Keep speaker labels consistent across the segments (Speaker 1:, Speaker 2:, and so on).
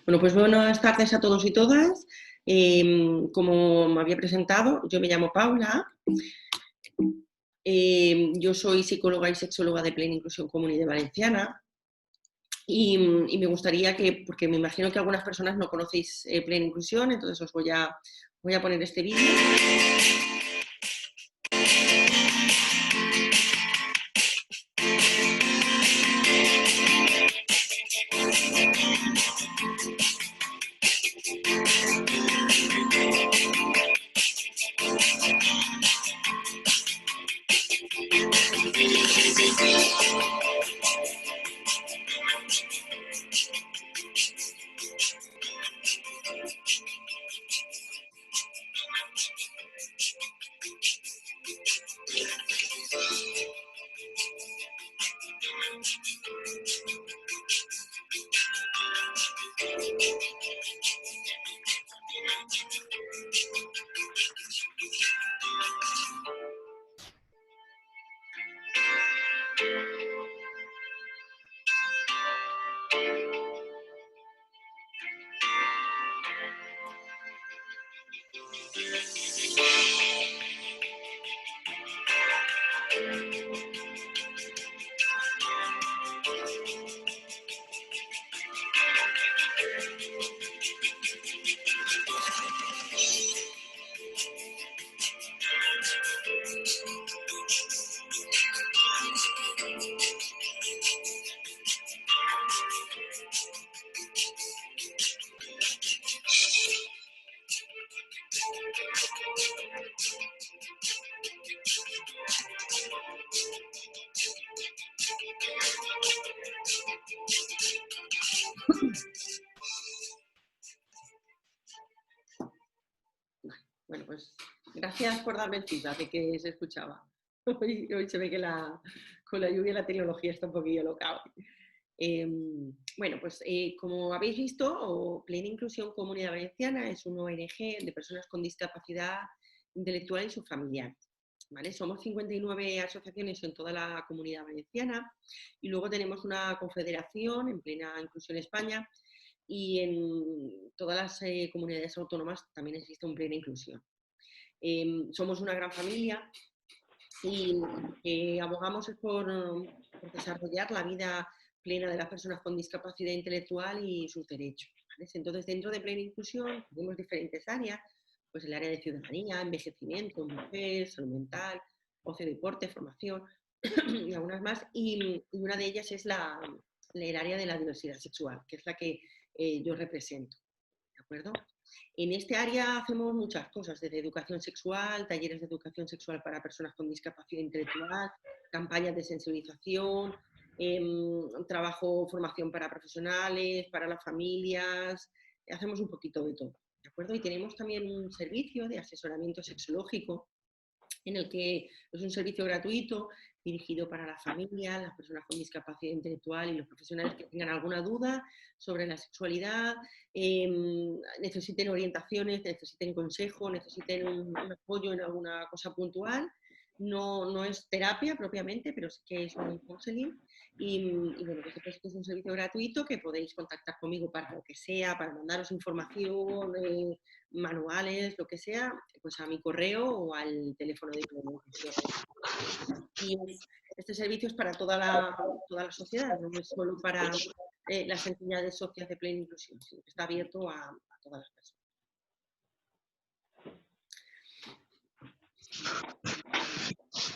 Speaker 1: Bueno, pues buenas tardes a todos y todas. Como me había presentado, yo me llamo Paula. Yo soy psicóloga y sexóloga de Plena Inclusión Comunidad Valenciana. Y me gustaría que, porque me imagino que algunas personas no conocéis Plena Inclusión, entonces os voy a poner este vídeo. Bueno, pues gracias por darme el feedback de que se escuchaba. Hoy se ve que con la lluvia la tecnología está un poquillo loca hoy. Bueno, pues como habéis visto, Plena Inclusión Comunidad Valenciana es una ONG de personas con discapacidad intelectual y sus familiares. ¿Vale? Somos 59 asociaciones en toda la Comunidad Valenciana y luego tenemos una confederación en Plena Inclusión España, y en todas las comunidades autónomas también existe un Plena Inclusión. Somos una gran familia y abogamos por desarrollar la vida plena de las personas con discapacidad intelectual y sus derechos, ¿vale? Entonces, dentro de Plena Inclusión tenemos diferentes áreas, pues el área de ciudadanía, envejecimiento, mujer, salud mental, ocio, deporte, formación y algunas más, y una de ellas es el área de la diversidad sexual, que es la que yo represento, ¿de acuerdo? En este área hacemos muchas cosas, desde educación sexual, talleres de educación sexual para personas con discapacidad intelectual, campañas de sensibilización, trabajo, formación para profesionales, para las familias, hacemos un poquito de todo, ¿de acuerdo? Y tenemos también un servicio de asesoramiento sexológico, en el que es un servicio gratuito dirigido para la familia, las personas con discapacidad intelectual y los profesionales que tengan alguna duda sobre la sexualidad, necesiten orientaciones, necesiten consejo, necesiten un apoyo en alguna cosa puntual. No es terapia propiamente, pero sí que es un counseling. Y bueno, pues es un servicio gratuito que podéis contactar conmigo para lo que sea, para mandaros información, manuales, lo que sea, pues a mi correo o al teléfono de comunicación. Y este servicio es para toda la sociedad, no es solo para las entidades sociales de Plena Inclusión, sino que está abierto a todas las personas.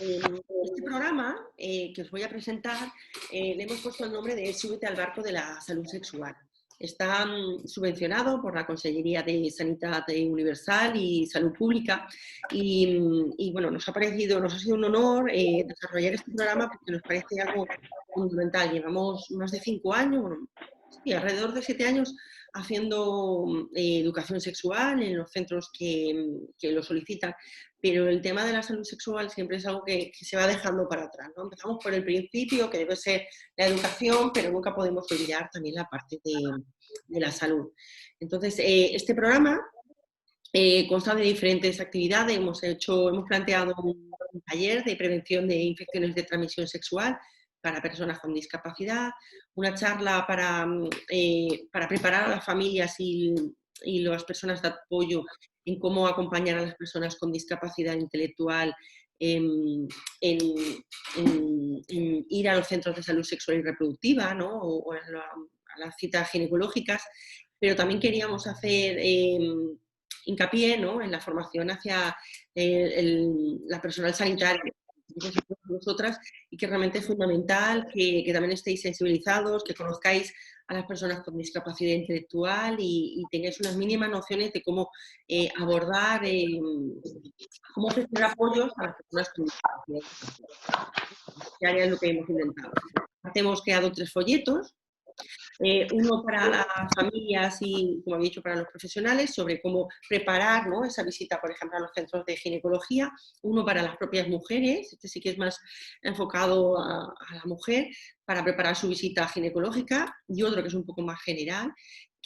Speaker 1: Este programa que os voy a presentar le hemos puesto el nombre de Súbete al barco de la salud sexual. Está subvencionado por la Consellería de Sanidad Universal y Salud Pública y bueno, nos ha sido un honor desarrollar este programa porque nos parece algo fundamental. Llevamos más de 5 años, bueno, sí, alrededor de 7 años haciendo educación sexual en los centros que lo solicitan, pero el tema de la salud sexual siempre es algo que se va dejando para atrás, ¿no? Empezamos por el principio, que debe ser la educación, pero nunca podemos olvidar también la parte de la salud. Entonces, este programa consta de diferentes actividades. Hemos planteado un taller de prevención de infecciones de transmisión sexual para personas con discapacidad, una charla para preparar a las familias y las personas de apoyo en cómo acompañar a las personas con discapacidad intelectual en, en ir a los centros de salud sexual y reproductiva, ¿no? O a las citas ginecológicas, pero también queríamos hacer hincapié, ¿no?, en la formación hacia la personal sanitaria, nosotras, y que realmente es fundamental que también estéis sensibilizados, que conozcáis a las personas con discapacidad intelectual y tengáis unas mínimas nociones de cómo abordar, cómo ofrecer apoyos a las personas con discapacidad intelectual. Que es lo que hemos intentado. Hemos creado 3 folletos, uno para las familias y, como había dicho, para los profesionales, sobre cómo preparar, ¿no?, esa visita, por ejemplo, a los centros de ginecología, uno para las propias mujeres, este sí que es más enfocado a la mujer, para preparar su visita ginecológica, y otro que es un poco más general,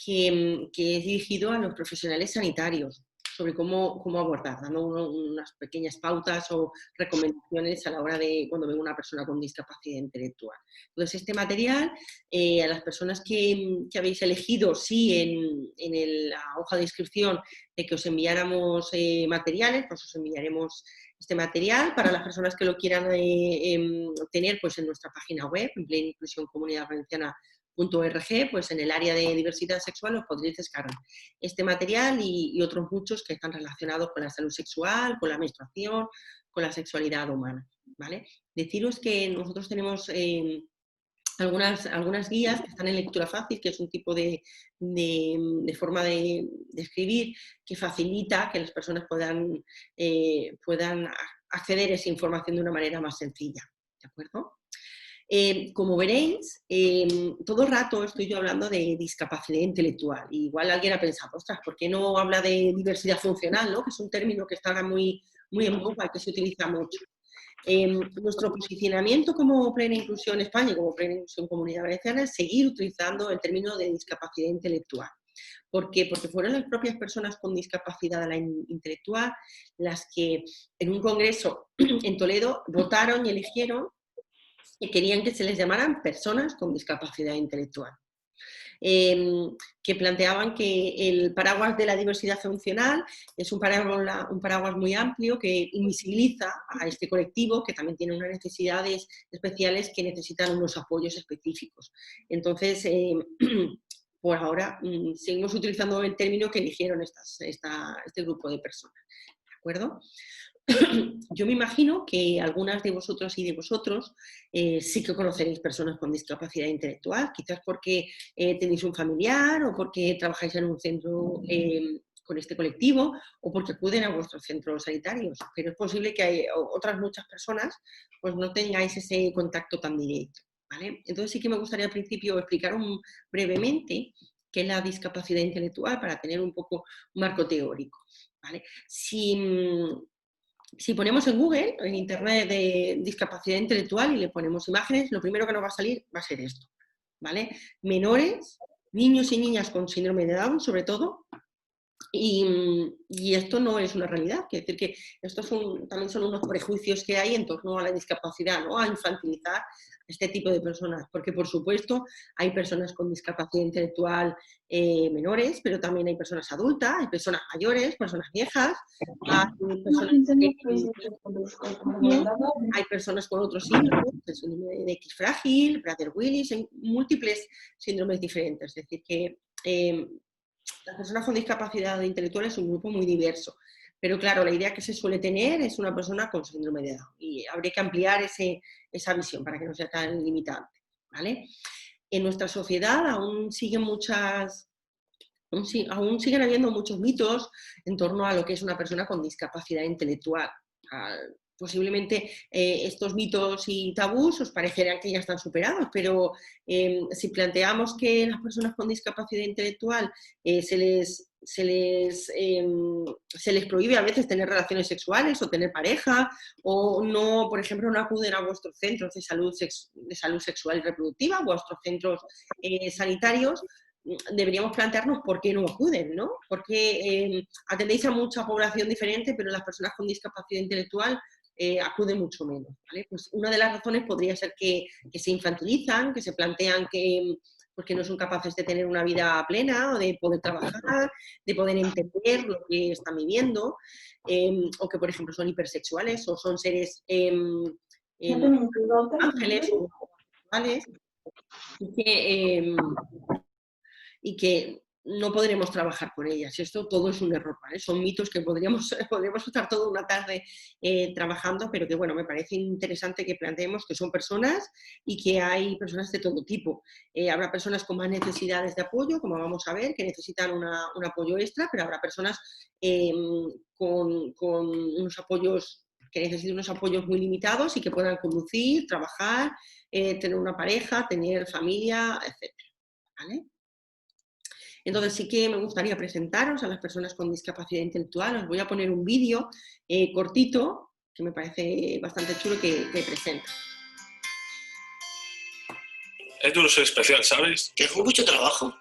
Speaker 1: que es dirigido a los profesionales sanitarios, sobre cómo abordar, dando unas pequeñas pautas o recomendaciones a la hora de cuando venga una persona con discapacidad intelectual. Entonces, este material, a las personas que habéis elegido, sí, en la hoja de inscripción, de que os enviáramos materiales, pues os enviaremos este material. Para las personas que lo quieran tener, pues en nuestra página web, en Plena Inclusión Comunidad Valenciana.org, pues en el área de diversidad sexual os podréis descargar este material y otros muchos que están relacionados con la salud sexual, con la menstruación, con la sexualidad humana, ¿vale? Deciros que nosotros tenemos algunas guías que están en lectura fácil, que es un tipo de forma de escribir que facilita que las personas puedan acceder a esa información de una manera más sencilla, ¿de acuerdo? Como veréis, todo el rato estoy yo hablando de discapacidad intelectual. Igual alguien ha pensado, ostras, ¿por qué no habla de diversidad funcional, ¿no?, que es un término que está ahora muy en boga y que se utiliza mucho? Nuestro posicionamiento como Plena Inclusión España y como Plena Inclusión Comunidad Valenciana es seguir utilizando el término de discapacidad intelectual. ¿Por qué? Porque fueron las propias personas con discapacidad intelectual las que en un congreso en Toledo votaron y eligieron que querían que se les llamaran personas con discapacidad intelectual. Que planteaban que el paraguas de la diversidad funcional es un paraguas muy amplio que invisibiliza a este colectivo, que también tiene unas necesidades especiales que necesitan unos apoyos específicos. Entonces, por ahora seguimos utilizando el término que eligieron este grupo de personas. ¿De acuerdo? Yo me imagino que algunas de vosotras y de vosotros sí que conoceréis personas con discapacidad intelectual, quizás porque tenéis un familiar o porque trabajáis en un centro con este colectivo o porque acuden a vuestros centros sanitarios, pero es posible que hay otras muchas personas pues no tengáis ese contacto tan directo, ¿vale? Entonces sí que me gustaría al principio explicar brevemente qué es la discapacidad intelectual para tener un poco un marco teórico, ¿vale? Si ponemos en Google, en Internet, de discapacidad intelectual y le ponemos imágenes, lo primero que nos va a salir va a ser esto, ¿vale? Menores, niños y niñas con síndrome de Down, sobre todo, y esto no es una realidad, quiere decir que estos también son unos prejuicios que hay en torno a la discapacidad, ¿no?, a infantilizar este tipo de personas, porque por supuesto hay personas con discapacidad intelectual menores, pero también hay personas adultas, hay personas mayores, personas viejas, hay personas con otros síndromes, el síndrome de X frágil, Prader-Willis, hay múltiples síndromes diferentes, es decir que las personas con discapacidad intelectual es un grupo muy diverso, pero claro, la idea que se suele tener es una persona con síndrome de Down y habría que ampliar esa visión para que no sea tan limitante, ¿vale? En nuestra sociedad aún siguen habiendo muchos mitos en torno a lo que es una persona con discapacidad intelectual. Posiblemente estos mitos y tabús os parecerán que ya están superados, pero si planteamos que las personas con discapacidad intelectual se les prohíbe a veces tener relaciones sexuales o tener pareja, o no, por ejemplo, no acuden a vuestros centros de salud sexual y reproductiva, vuestros centros sanitarios, deberíamos plantearnos por qué no acuden, ¿no? Porque atendéis a mucha población diferente, pero las personas con discapacidad intelectual acude mucho menos, ¿vale? Pues una de las razones podría ser que se infantilizan, que se plantean que no son capaces de tener una vida plena o de poder trabajar, de poder entender lo que están viviendo, o que, por ejemplo, son hipersexuales o son seres ángeles o sexuales y que no podremos trabajar con ellas. Esto todo es un error, ¿vale? Son mitos que podríamos estar toda una tarde trabajando, pero que, bueno, me parece interesante que planteemos que son personas y que hay personas de todo tipo. Habrá personas con más necesidades de apoyo, como vamos a ver, que necesitan un apoyo extra, pero habrá personas con unos apoyos que necesiten unos apoyos muy limitados y que puedan conducir, trabajar, tener una pareja, tener familia, etc. ¿Vale? Entonces sí que me gustaría presentaros a las personas con discapacidad intelectual. Os voy a poner un vídeo cortito que me parece bastante chulo que presenta.
Speaker 2: Es duro ser especial, ¿sabes?
Speaker 3: Tengo mucho trabajo.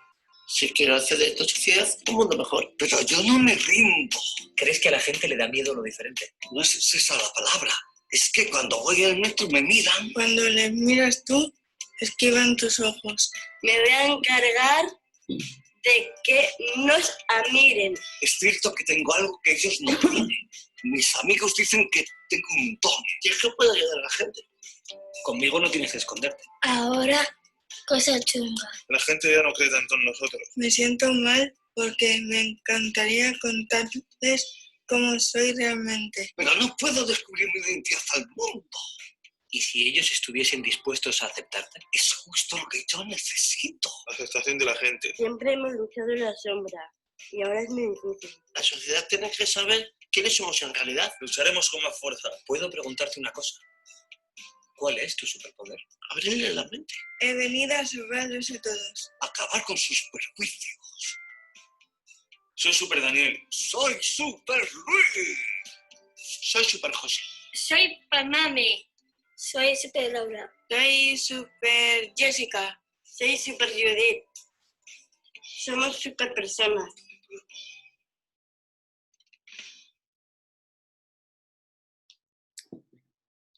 Speaker 3: Si quiero hacer de esta sociedad un mundo mejor. Pero yo no me rindo.
Speaker 4: ¿Crees que a la gente le da miedo lo diferente?
Speaker 3: No es esa la palabra. Es que cuando voy al metro me miran.
Speaker 5: Cuando les miras tú, esquivan tus ojos.
Speaker 6: Me voy a encargar de que nos admiren.
Speaker 3: Es cierto que tengo algo que ellos no tienen. Mis amigos dicen que tengo un don. Y es que puedo ayudar a la gente.
Speaker 4: Conmigo no tienes que esconderte.
Speaker 6: Ahora, cosa chunga.
Speaker 2: La gente ya no cree tanto en nosotros.
Speaker 5: Me siento mal porque me encantaría contarles cómo soy realmente.
Speaker 3: Pero no puedo descubrir mi identidad al mundo.
Speaker 4: ¿Y si ellos estuviesen dispuestos a aceptarte?
Speaker 3: Es justo lo que yo necesito.
Speaker 2: La aceptación de la gente.
Speaker 6: Siempre hemos luchado en la sombra y ahora es muy difícil.
Speaker 3: La sociedad tiene que saber quiénes somos en realidad.
Speaker 2: Lucharemos con más fuerza.
Speaker 4: ¿Puedo preguntarte una cosa? ¿Cuál es tu superpoder?
Speaker 3: Abrirle la mente.
Speaker 5: He venido a salvarlos a todos.
Speaker 3: Acabar con sus prejuicios.
Speaker 2: Soy Super Daniel.
Speaker 3: Soy Super Luis. Soy Super José.
Speaker 6: Soy Paname. Soy Super Laura.
Speaker 5: Soy Super Jessica.
Speaker 6: Soy Super Judith. Somos super personas.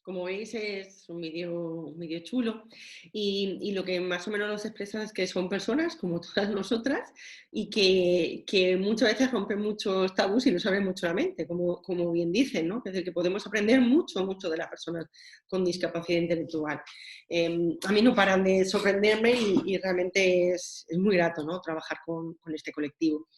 Speaker 1: Como veis es un vídeo chulo y lo que más o menos nos expresa es que son personas como todas nosotras y que muchas veces rompen muchos tabús y lo saben mucho la mente, como bien dicen, ¿no? Es decir, que podemos aprender mucho de las personas con discapacidad intelectual. A mí no paran de sorprenderme y realmente es muy grato, ¿no? Trabajar con este colectivo.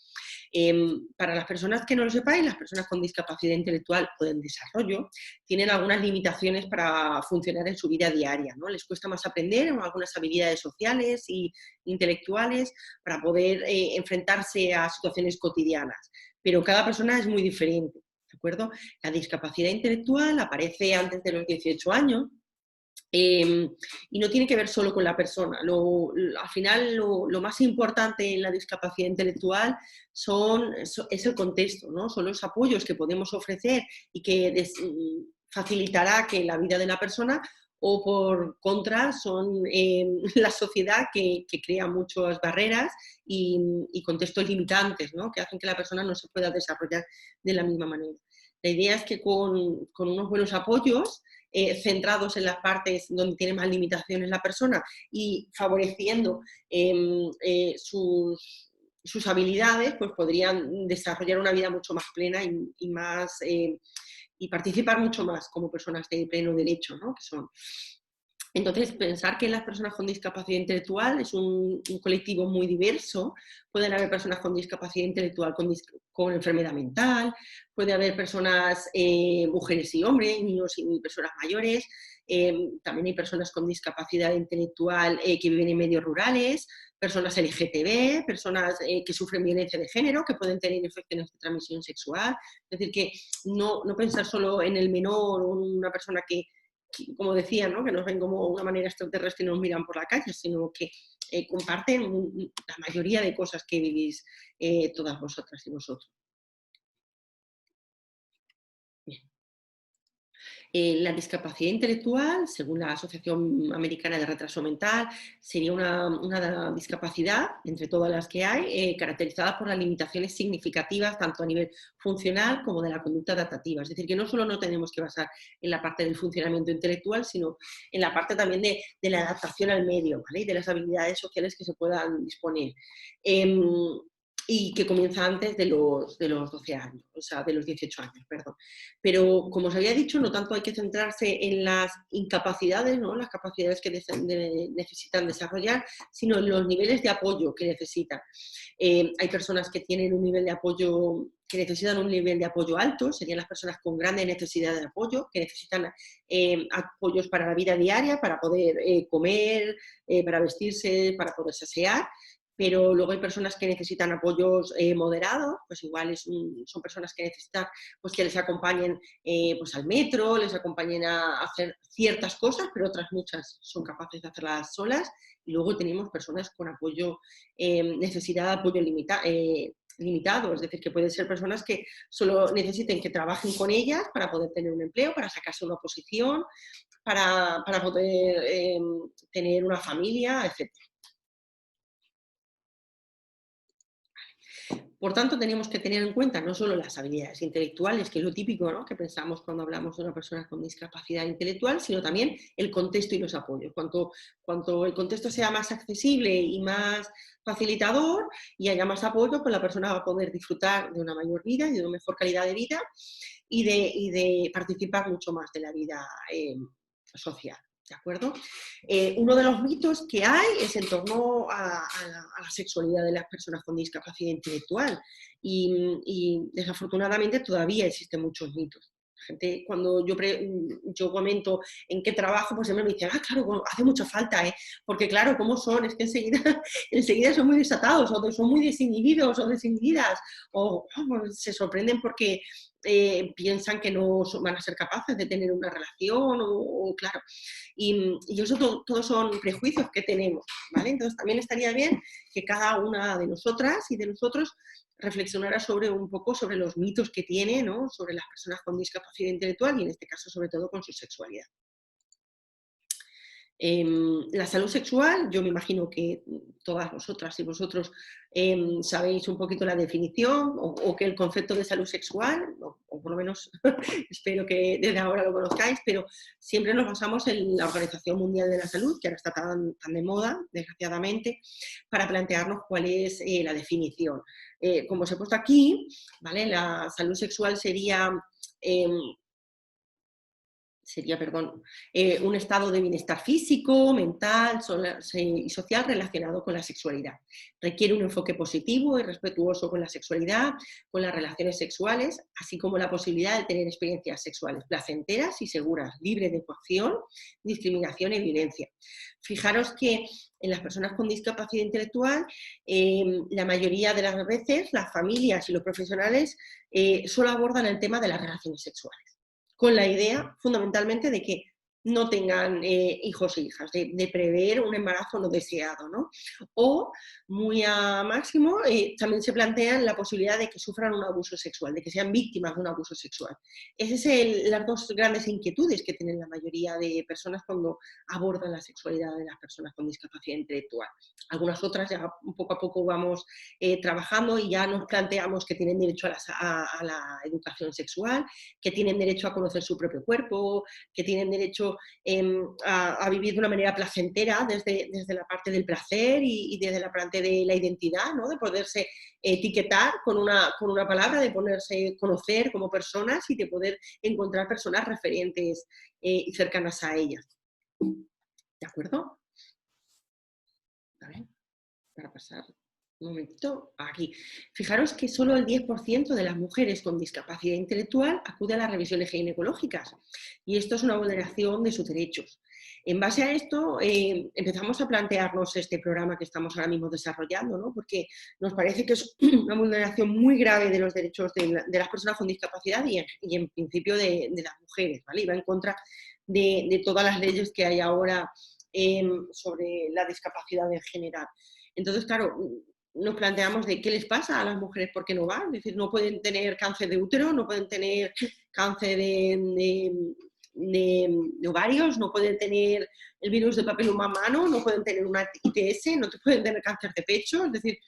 Speaker 1: Para las personas que no lo sepáis, las personas con discapacidad intelectual o en desarrollo tienen algunas limitaciones para funcionar en su vida diaria, ¿no? Les cuesta más aprender algunas habilidades sociales e intelectuales para poder enfrentarse a situaciones cotidianas, pero cada persona es muy diferente, ¿de acuerdo? La discapacidad intelectual aparece antes de los 18 años, y no tiene que ver solo con la persona. Al final, lo más importante en la discapacidad intelectual es el contexto, ¿no? Son los apoyos que podemos ofrecer y que facilitará que la vida de la persona, o por contra son la sociedad que crea muchas barreras y contextos limitantes, ¿no? Que hacen que la persona no se pueda desarrollar de la misma manera. La idea es que con unos buenos apoyos centrados en las partes donde tiene más limitaciones la persona y favoreciendo sus habilidades, pues podrían desarrollar una vida mucho más plena y participar mucho más como personas de pleno derecho, ¿no? Que son. Entonces, pensar que las personas con discapacidad intelectual es un colectivo muy diverso. Pueden haber personas con discapacidad intelectual con enfermedad mental, puede haber personas, mujeres y hombres, niños y personas mayores, también hay personas con discapacidad intelectual que viven en medios rurales, personas LGTB, personas que sufren violencia de género, que pueden tener infecciones de transmisión sexual. Es decir, que no pensar solo en el menor o en una persona que como decía, ¿no? Que nos ven como una manera extraterrestre y nos miran por la calle, sino que comparten la mayoría de cosas que vivís todas vosotras y vosotros. Bien. La discapacidad intelectual, según la Asociación Americana de Retraso Mental, sería una discapacidad, entre todas las que hay, caracterizada por las limitaciones significativas tanto a nivel funcional como de la conducta adaptativa. Es decir, que no solo no tenemos que basar en la parte del funcionamiento intelectual, sino en la parte también de la adaptación al medio, ¿vale? Y de las habilidades sociales que se puedan disponer. Y que comienza antes de los 12 años, o sea, de los 18 años, perdón. Pero, como os había dicho, no tanto hay que centrarse en las incapacidades, ¿no? Las capacidades que necesitan desarrollar, sino en los niveles de apoyo que necesitan. Hay personas que tienen un nivel de apoyo, que necesitan un nivel de apoyo alto, serían las personas con grandes necesidades de apoyo, que necesitan apoyos para la vida diaria, para poder comer, para vestirse, para poderse asear. Pero luego hay personas que necesitan apoyos moderados, pues igual son personas que necesitan pues, que les acompañen pues al metro, les acompañen a hacer ciertas cosas, pero otras muchas son capaces de hacerlas solas. Y luego tenemos personas con necesidad de apoyo limitado, es decir, que pueden ser personas que solo necesiten que trabajen con ellas para poder tener un empleo, para sacarse una oposición, para poder tener una familia, etc. Por tanto, tenemos que tener en cuenta no solo las habilidades intelectuales, que es lo típico, ¿no?, que pensamos cuando hablamos de una persona con discapacidad intelectual, sino también el contexto y los apoyos. Cuanto el contexto sea más accesible y más facilitador y haya más apoyo, pues la persona va a poder disfrutar de una mayor vida y de una mejor calidad de vida y de participar mucho más de la vida social. ¿De acuerdo? Uno de los mitos que hay es en torno a la sexualidad de las personas con discapacidad intelectual y desafortunadamente todavía existen muchos mitos. Gente, cuando yo comento en qué trabajo, pues siempre me dicen, claro, bueno, hace mucha falta, porque claro, ¿cómo son? Es que enseguida son muy desatados, o son muy desinhibidos o desinhibidas, o se sorprenden porque piensan que no van a ser capaces de tener una relación, claro. Y eso todos son prejuicios que tenemos, ¿vale? Entonces también estaría bien que cada una de nosotras y de nosotros reflexionara un poco sobre los mitos que tiene, ¿no?, sobre las personas con discapacidad intelectual y en este caso sobre todo con su sexualidad. La salud sexual, yo me imagino que todas vosotras y vosotros sabéis un poquito la definición o que el concepto de salud sexual, o por lo menos espero que desde ahora lo conozcáis, pero siempre nos basamos en la Organización Mundial de la Salud, que ahora está tan de moda, desgraciadamente, para plantearnos cuál es la definición. Como os he puesto aquí, ¿vale?, la salud sexual sería un estado de bienestar físico, mental y social relacionado con la sexualidad. Requiere un enfoque positivo y respetuoso con la sexualidad, con las relaciones sexuales, así como la posibilidad de tener experiencias sexuales placenteras y seguras, libres de coacción, discriminación y violencia. Fijaros que en las personas con discapacidad intelectual, la mayoría de las veces las familias y los profesionales solo abordan el tema de las relaciones sexuales, con la idea fundamentalmente de que no tengan hijos e hijas, de prever un embarazo no deseado, ¿no? O, muy a máximo, también se plantean la posibilidad de que sufran un abuso sexual, de que sean víctimas de un abuso sexual. Esas son las dos grandes inquietudes que tienen la mayoría de personas cuando abordan la sexualidad de las personas con discapacidad intelectual. Algunas otras ya poco a poco vamos trabajando y ya nos planteamos que tienen derecho a la educación sexual, que tienen derecho a conocer su propio cuerpo, que tienen derecho a vivir de una manera placentera desde la parte del placer y desde la parte de la identidad, ¿no?, de poderse etiquetar con una palabra, de poderse conocer como personas y de poder encontrar personas referentes y cercanas a ellas. ¿De acuerdo? Vale, para pasar un momentito aquí. Fijaros que solo el 10% de las mujeres con discapacidad intelectual acude a las revisiones ginecológicas y esto es una vulneración de sus derechos. En base a esto empezamos a plantearnos este programa que estamos ahora mismo desarrollando, ¿no?, porque nos parece que es una vulneración muy grave de los derechos de las personas con discapacidad y en principio de las mujeres, ¿vale? Y va en contra de todas las leyes que hay ahora sobre la discapacidad en general. Entonces, claro, nos planteamos de qué les pasa a las mujeres, por qué no van. Es decir, no pueden tener cáncer de útero, no pueden tener cáncer de ovarios, no pueden tener el virus del papiloma humano, no pueden tener una ITS, no pueden tener cáncer de pecho, es decir,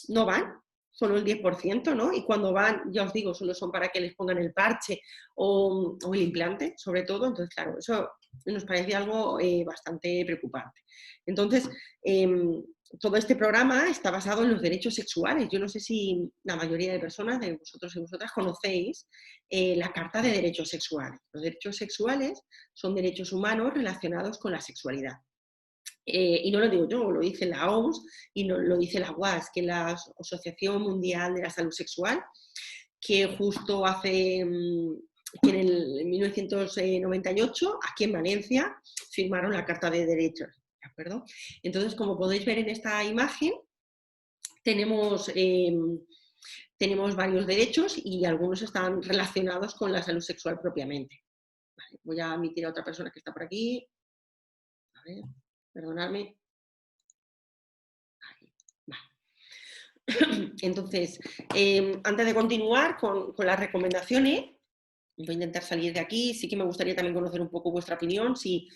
Speaker 1: no van, solo el 10%, ¿no? Y cuando van, ya os digo, solo son para que les pongan el parche o el implante, sobre todo. Entonces, claro, eso nos parece algo bastante preocupante. Entonces, todo este programa está basado en los derechos sexuales. Yo no sé si la mayoría de personas, de vosotros y vosotras, conocéis la Carta de Derechos Sexuales. Los derechos sexuales son derechos humanos relacionados con la sexualidad. Y no lo digo yo, lo dice la OMS y no, lo dice la UAS, que es la Asociación Mundial de la Salud Sexual, que justo hace, que en 1998, aquí en Valencia, firmaron la Carta de Derechos. ¿De acuerdo? Entonces, como podéis ver en esta imagen, tenemos varios derechos y algunos están relacionados con la salud sexual propiamente. Vale, voy a admitir a otra persona que está por aquí. A ver, perdonadme. Vale. Entonces, antes de continuar con las recomendaciones, voy a intentar salir de aquí. Sí que me gustaría también conocer un poco vuestra opinión, si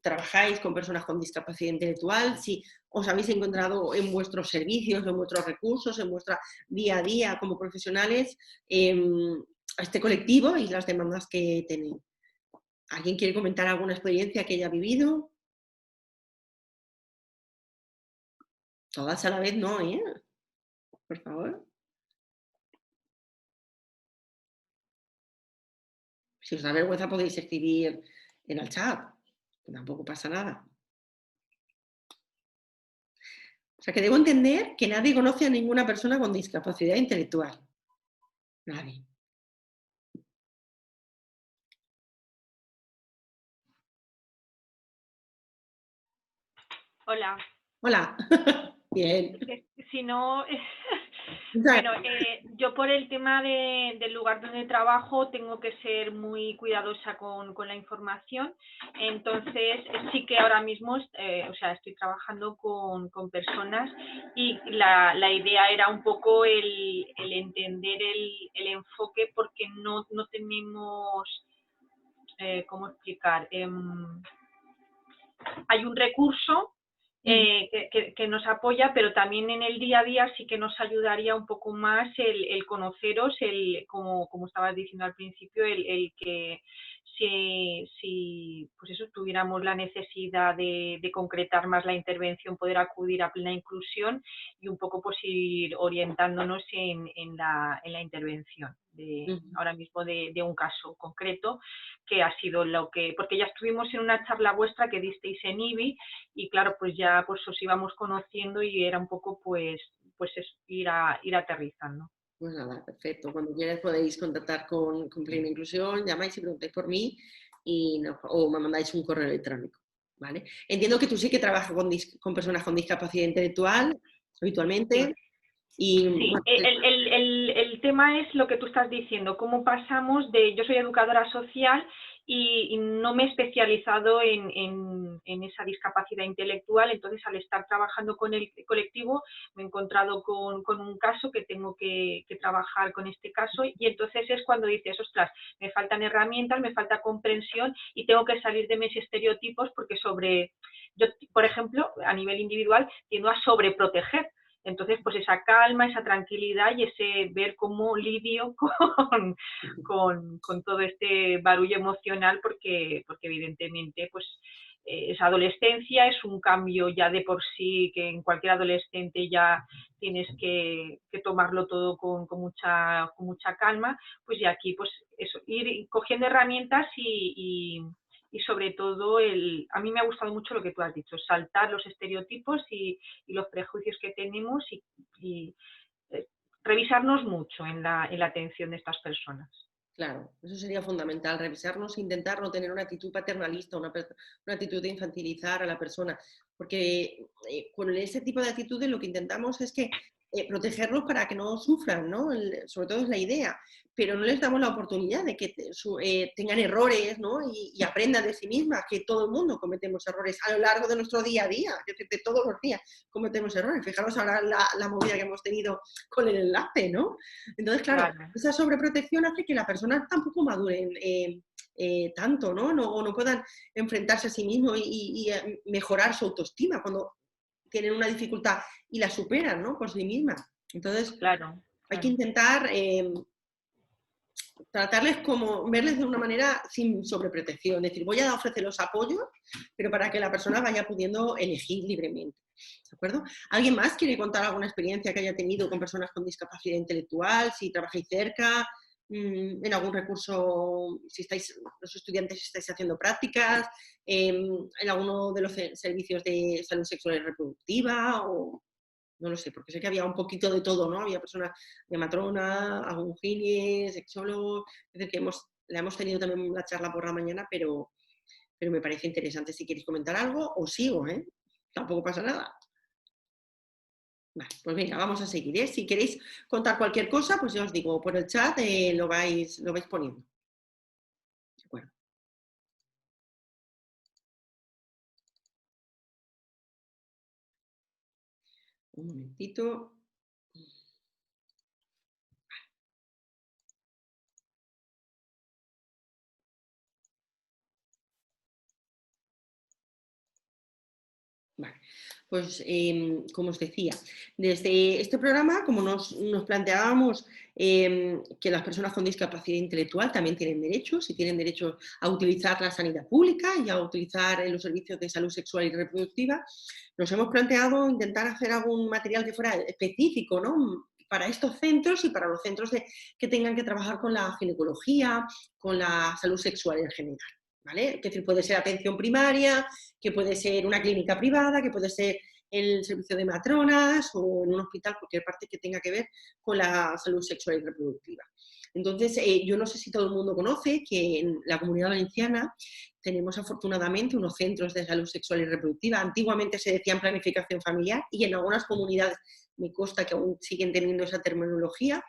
Speaker 1: trabajáis con personas con discapacidad intelectual, si os habéis encontrado en vuestros servicios, en vuestros recursos, en vuestra día a día como profesionales, a este colectivo y las demandas que tenéis. ¿Alguien quiere comentar alguna experiencia que haya vivido? Todas a la vez no, ¿eh? Por favor. Si os da vergüenza podéis escribir en el chat, que tampoco pasa nada. O sea que debo entender que nadie conoce a ninguna persona con discapacidad intelectual. Nadie.
Speaker 7: Hola.
Speaker 1: Hola. Bien.
Speaker 7: Si no,
Speaker 1: O sea,
Speaker 7: bueno, yo por el tema del lugar donde trabajo tengo que ser muy cuidadosa con la información. Entonces, sí que ahora mismo, o sea, estoy trabajando con personas y la idea era un poco el entender el enfoque, porque no tenemos, ¿cómo explicar? Hay un recurso que nos apoya, pero también en el día a día sí que nos ayudaría un poco más el conoceros, como estabas diciendo al principio, el que si pues eso, tuviéramos la necesidad de concretar más la intervención, poder acudir a plena inclusión y un poco pues ir orientándonos en la intervención ahora mismo de un caso concreto, que ha sido lo que, porque ya estuvimos en una charla vuestra que disteis en IBI y claro, pues ya pues os íbamos conociendo y era un poco pues ir aterrizando.
Speaker 1: Pues nada, perfecto. Cuando quieras podéis contactar con Plena Inclusión, llamáis y preguntáis por mí o me mandáis un correo electrónico. ¿Vale? Entiendo que tú sí que trabajas con personas con discapacidad intelectual habitualmente.
Speaker 7: Sí.
Speaker 1: Y,
Speaker 7: sí,
Speaker 1: bueno,
Speaker 7: el tema es lo que tú estás diciendo, cómo pasamos yo soy educadora social y no me he especializado en esa discapacidad intelectual, entonces al estar trabajando con el colectivo me he encontrado con un caso que tengo que trabajar con este caso y entonces es cuando dices, ostras, me faltan herramientas, me falta comprensión y tengo que salir de mis estereotipos porque yo, por todo a nivel individual, tiendo a sobreproteger. Entonces, pues esa calma, esa tranquilidad y ese ver cómo lidio con todo este barullo emocional, porque evidentemente, pues esa adolescencia es un cambio ya de por sí, que en cualquier adolescente ya tienes que tomarlo todo con mucha calma, pues y aquí, pues eso, ir cogiendo herramientas y sobre todo, a mí me ha gustado mucho lo que tú has dicho, saltar los estereotipos y los prejuicios que tenemos y revisarnos mucho en la atención de estas personas.
Speaker 1: Claro, eso sería fundamental, revisarnos e intentar no tener una actitud paternalista, una actitud de infantilizar a la persona, porque con ese tipo de actitudes lo que intentamos es que protegerlos para que no sufran, ¿no? Sobre todo es la idea, pero no les damos la oportunidad de que tengan errores, ¿no? Y aprendan de sí mismas, que todo el mundo cometemos errores a lo largo de nuestro día a día, es decir, de todos los días cometemos errores. Fijaros ahora la movida que hemos tenido con el enlace, ¿no? Entonces, claro, esa sobreprotección hace que la persona tampoco madure tanto, ¿no? O no puedan enfrentarse a sí mismos y mejorar su autoestima cuando tienen una dificultad y la superan, ¿no? Por sí mismas. Entonces,
Speaker 7: Claro.
Speaker 1: hay que intentar tratarles como, verles de una manera sin sobreprotección. Es decir, voy a ofrecerles apoyo, pero para que la persona vaya pudiendo elegir libremente. ¿De acuerdo? ¿Alguien más quiere contar alguna experiencia que haya tenido con personas con discapacidad intelectual? Si trabajáis cerca, en algún recurso, si estáis, los estudiantes estáis haciendo prácticas, en alguno de los servicios de salud sexual y reproductiva, o no lo sé, porque sé que había un poquito de todo, ¿no? Había personas de matrona, algún gine, sexólogo, es decir, que la hemos tenido también la charla por la mañana, pero me parece interesante. Si queréis comentar algo, os sigo, ¿eh? Tampoco pasa nada. Vale, pues venga, vamos a seguir, ¿eh? Si queréis contar cualquier cosa, pues ya os digo, por el chat lo vais poniendo. De acuerdo. Un momentito. Vale, pues como os decía, desde este programa, como nos planteábamos que las personas con discapacidad intelectual también tienen derechos y tienen derecho a utilizar la sanidad pública y a utilizar los servicios de salud sexual y reproductiva, nos hemos planteado intentar hacer algún material que fuera específico, ¿no? Para estos centros y para los centros que tengan que trabajar con la ginecología, con la salud sexual en general. ¿Vale? Es decir, puede ser atención primaria, que puede ser una clínica privada, que puede ser el servicio de matronas o en un hospital, cualquier parte que tenga que ver con la salud sexual y reproductiva. Entonces, yo no sé si todo el mundo conoce que en la Comunidad Valenciana tenemos afortunadamente unos centros de salud sexual y reproductiva. Antiguamente se decía en planificación familiar y en algunas comunidades me consta que aún siguen teniendo esa terminología,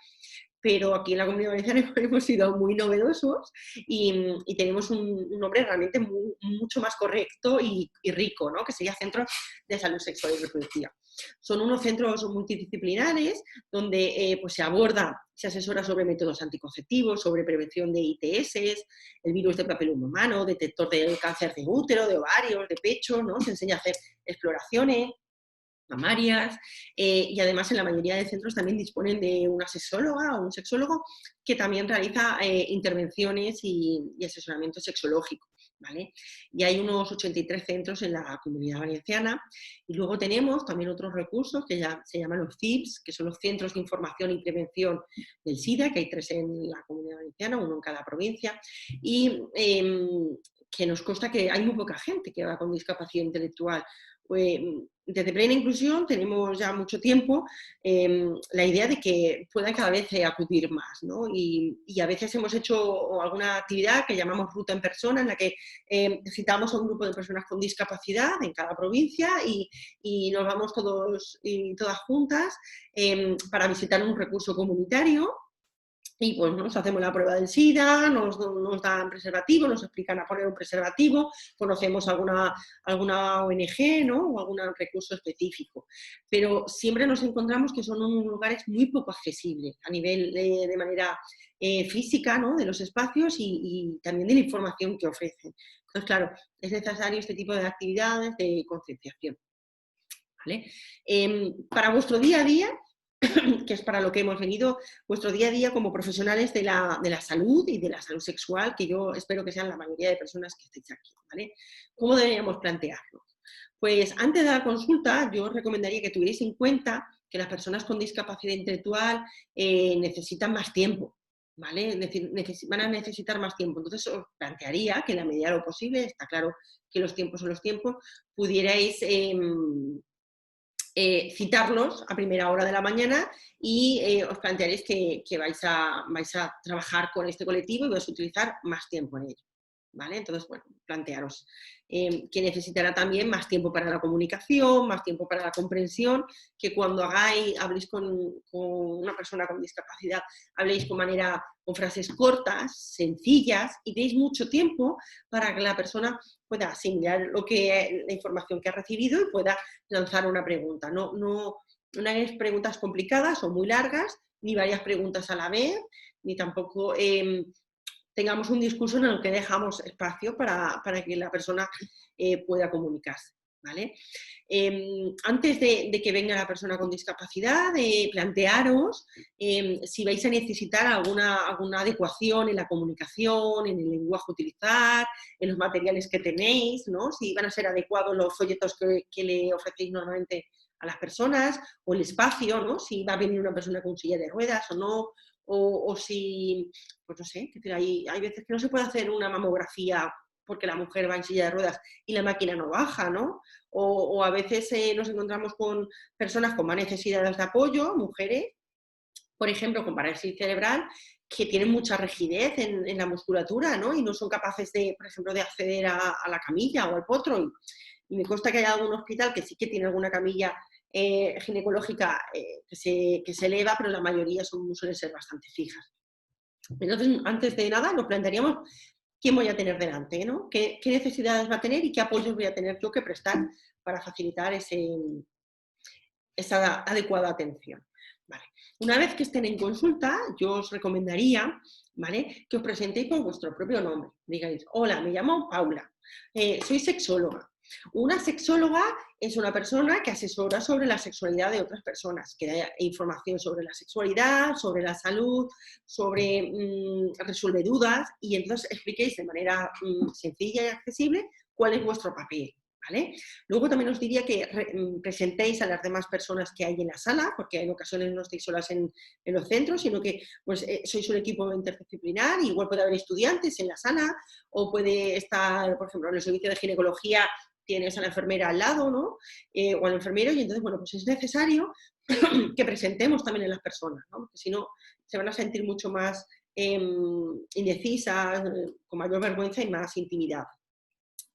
Speaker 1: pero aquí en la Comunidad Valenciana hemos sido muy novedosos y tenemos un nombre realmente mucho más correcto y rico, ¿no? Que sería Centro de Salud Sexual y Reproductiva. Son unos centros multidisciplinares donde pues se aborda, se asesora sobre métodos anticonceptivos, sobre prevención de ITS, el virus de papiloma humano, detector del cáncer de útero, de ovarios, de pecho, ¿no? Se enseña a hacer exploraciones mamarias, y además en la mayoría de centros también disponen de una sexóloga o un sexólogo que también realiza intervenciones y asesoramiento sexológico, ¿vale? Y hay unos 83 centros en la Comunidad Valenciana y luego tenemos también otros recursos que ya se llaman los CIPS, que son los Centros de Información y Prevención del SIDA, que hay 3 en la Comunidad Valenciana, uno en cada provincia, y que nos consta que hay muy poca gente que va con discapacidad intelectual. Desde Plena Inclusión tenemos ya mucho tiempo la idea de que puedan cada vez acudir más, ¿no? Y a veces hemos hecho alguna actividad que llamamos Ruta en Persona, en la que citamos a un grupo de personas con discapacidad en cada provincia y nos vamos todos y todas juntas para visitar un recurso comunitario. Y pues nos hacemos la prueba del SIDA, nos dan preservativo, nos explican a poner un preservativo, conocemos alguna ONG, ¿no? O algún recurso específico. Pero siempre nos encontramos que son unos lugares muy poco accesibles a nivel de manera física, ¿no? De los espacios y también de la información que ofrecen. Entonces, claro, es necesario este tipo de actividades de concienciación, ¿vale? Para vuestro día a día, que es para lo que hemos venido, vuestro día a día como profesionales de la salud y de la salud sexual, que yo espero que sean la mayoría de personas que estéis aquí, ¿vale? ¿Cómo deberíamos plantearlo? Pues antes de la consulta, yo os recomendaría que tuvierais en cuenta que las personas con discapacidad intelectual necesitan más tiempo, ¿vale? Van a necesitar más tiempo. Entonces os plantearía que en la medida de lo posible, está claro que los tiempos son los tiempos, pudierais citarlos a primera hora de la mañana y os plantearéis que vais a trabajar con este colectivo y vais a utilizar más tiempo en ello, ¿vale? Entonces, bueno, plantearos que necesitará también más tiempo para la comunicación, más tiempo para la comprensión, que cuando habléis con una persona con discapacidad, habléis con frases cortas, sencillas, y deis mucho tiempo para que la persona pueda asimilar la información que ha recibido y pueda lanzar una pregunta. No hagáis preguntas complicadas o muy largas, ni varias preguntas a la vez, ni tampoco tengamos un discurso en el que dejamos espacio para que la persona pueda comunicarse, ¿vale? Antes de que venga la persona con discapacidad, plantearos si vais a necesitar alguna adecuación en la comunicación, en el lenguaje a utilizar, en los materiales que tenéis, ¿no? Si van a ser adecuados los folletos que le ofrecéis normalmente a las personas, o el espacio, ¿no? Si va a venir una persona con silla de ruedas o no, o si, pues no sé, hay veces que no se puede hacer una mamografía porque la mujer va en silla de ruedas y la máquina no baja, ¿no? O a veces nos encontramos con personas con más necesidades de apoyo, mujeres, por ejemplo, con parálisis cerebral, que tienen mucha rigidez en la musculatura, ¿no? Y no son capaces de, por ejemplo, de acceder a la camilla o al potro. Y me consta que hay algún hospital que sí que tiene alguna camilla ginecológica que se eleva, pero la mayoría suelen ser bastante fijas. Entonces, antes de nada, nos plantearíamos quién voy a tener delante, ¿no? ¿Qué necesidades va a tener y qué apoyos voy a tener yo que prestar para facilitar esa adecuada atención. Vale. Una vez que estén en consulta, yo os recomendaría, ¿vale?, que os presentéis con vuestro propio nombre. Digáis, hola, me llamo Paula, soy sexóloga. Una sexóloga es una persona que asesora sobre la sexualidad de otras personas, que da información sobre la sexualidad, sobre la salud, resuelve dudas, y entonces expliquéis de manera sencilla y accesible cuál es vuestro papel, ¿vale? Luego también os diría que presentéis a las demás personas que hay en la sala, porque en ocasiones no estáis solas en los centros, sino que pues, sois un equipo interdisciplinar, y igual puede haber estudiantes en la sala, o puede estar, por ejemplo, en el servicio de ginecología, tienes a la enfermera al lado, ¿no? O al enfermero, y entonces, bueno, pues es necesario que presentemos también a las personas, ¿no? Porque si no, se van a sentir mucho más indecisas, con mayor vergüenza y más intimidad.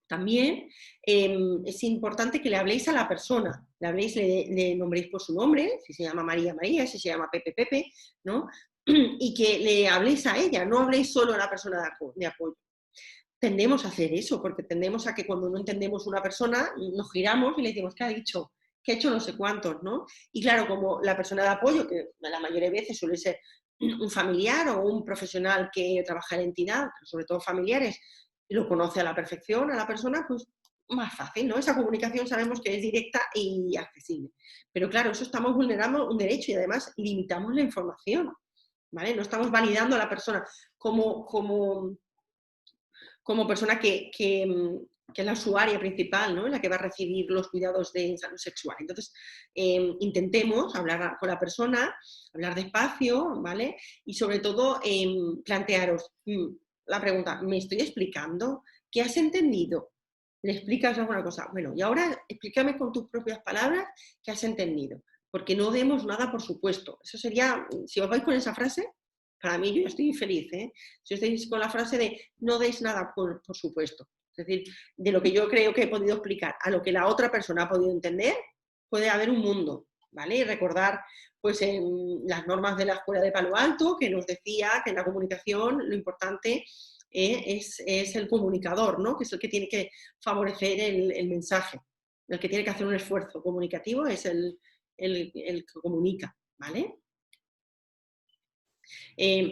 Speaker 1: También es importante que le habléis a la persona, le nombréis por su nombre, si se llama María, María, si se llama Pepe, Pepe, ¿no? Y que le habléis a ella, no habléis solo a la persona de apoyo. Tendemos a hacer eso, porque tendemos a que cuando no entendemos una persona, nos giramos y le decimos, ¿qué ha dicho? ¿Qué ha hecho no sé cuántos? ¿no? Y claro, como la persona de apoyo, que la mayoría de veces suele ser un familiar o un profesional que trabaja en la entidad, pero sobre todo familiares, lo conoce a la perfección a la persona, pues más fácil, ¿no? Esa comunicación sabemos que es directa y accesible. Pero claro, eso estamos vulnerando un derecho y además limitamos la información, ¿vale? No estamos validando a la persona como persona que es la usuaria principal, ¿no? La que va a recibir los cuidados de salud sexual. Entonces, intentemos hablar con la persona, hablar despacio, ¿vale? Y sobre todo, plantearos la pregunta, ¿me estoy explicando? ¿Qué has entendido? ¿Le explicas alguna cosa? Bueno, y ahora explícame con tus propias palabras qué has entendido. Porque no demos nada por supuesto. Eso sería, si os vais con esa frase, para mí yo estoy feliz, ¿eh? Si os estáis con la frase de no deis nada por supuesto. Es decir, de lo que yo creo que he podido explicar a lo que la otra persona ha podido entender, puede haber un mundo, ¿vale? Y recordar, pues, en las normas de la Escuela de Palo Alto, que nos decía que en la comunicación lo importante es el comunicador, ¿no? Que es el que tiene que favorecer el mensaje. El que tiene que hacer un esfuerzo comunicativo es el que comunica, ¿vale?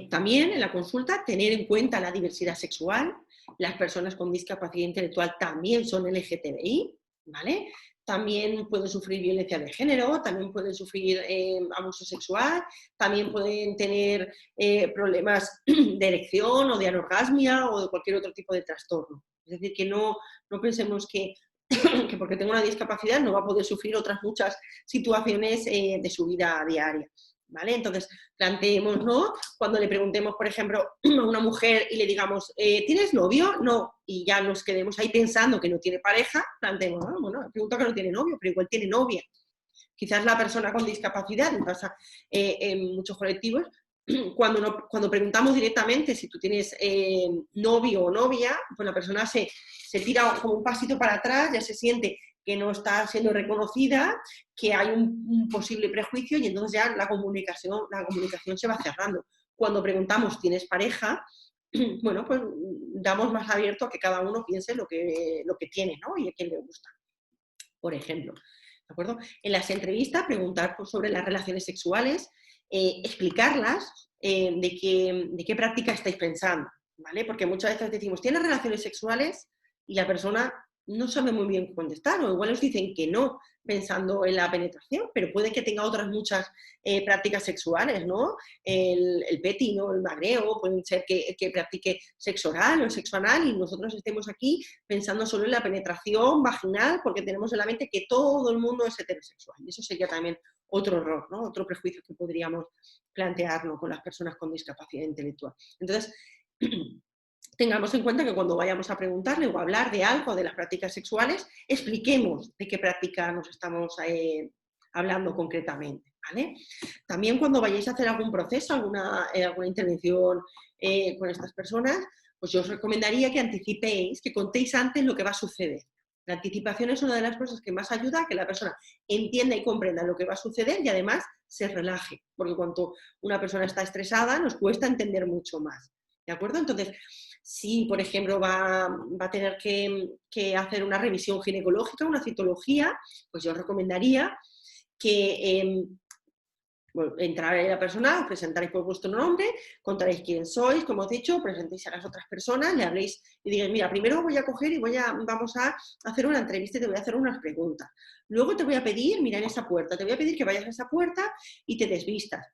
Speaker 1: También en la consulta tener en cuenta la diversidad sexual. Las personas con discapacidad intelectual también son LGTBI, ¿vale? También pueden sufrir violencia de género, también pueden sufrir abuso sexual, también pueden tener problemas de erección o de anorgasmia o de cualquier otro tipo de trastorno. Es decir, que no pensemos que porque tengo una discapacidad no va a poder sufrir otras muchas situaciones de su vida diaria. ¿Vale? Entonces, planteemos, ¿no? Cuando le preguntemos, por ejemplo, a una mujer y le digamos, ¿tienes novio? No. Y ya nos quedemos ahí pensando que no tiene pareja, planteemos, bueno, pregunta que no tiene novio, pero igual tiene novia. Quizás la persona con discapacidad, me pasa en muchos colectivos, cuando preguntamos directamente si tú tienes novio o novia, pues la persona se tira como un pasito para atrás, ya se siente que no está siendo reconocida, que hay un posible prejuicio y entonces ya la comunicación se va cerrando. Cuando preguntamos, ¿tienes pareja? Bueno, pues damos más abierto a que cada uno piense lo que tiene, ¿no? Y a quién le gusta, por ejemplo. ¿De acuerdo? En las entrevistas, preguntar sobre las relaciones sexuales, explicarlas, de qué práctica estáis pensando. ¿vale? Porque muchas veces decimos, ¿tienes relaciones sexuales? Y la persona no sabe muy bien contestar, o igual os dicen que no, pensando en la penetración, pero puede que tenga otras muchas prácticas sexuales, ¿no? El petting, ¿no? El magreo, puede ser que practique sexo oral o sexo anal, y nosotros estemos aquí pensando solo en la penetración vaginal, porque tenemos en la mente que todo el mundo es heterosexual. Y eso sería también otro error, ¿no? Otro prejuicio que podríamos plantearnos con las personas con discapacidad intelectual. Entonces, tengamos en cuenta que cuando vayamos a preguntarle o a hablar de algo de las prácticas sexuales, expliquemos de qué práctica nos estamos hablando concretamente, ¿vale? También cuando vayáis a hacer algún proceso, alguna intervención con estas personas, pues yo os recomendaría que anticipéis, que contéis antes lo que va a suceder. La anticipación es una de las cosas que más ayuda a que la persona entienda y comprenda lo que va a suceder y además se relaje, porque cuando una persona está estresada nos cuesta entender mucho más, ¿de acuerdo? Entonces, si, por ejemplo, va a tener que hacer una revisión ginecológica, una citología, pues yo os recomendaría que entraréis a la persona, os presentaréis por vuestro nombre, contaréis quién sois, como os he dicho, presentéis a las otras personas, le habléis y digáis, mira, primero voy a coger y vamos a hacer una entrevista y te voy a hacer unas preguntas. Luego te voy a pedir, mira en esa puerta, te voy a pedir que vayas a esa puerta y te desvistas.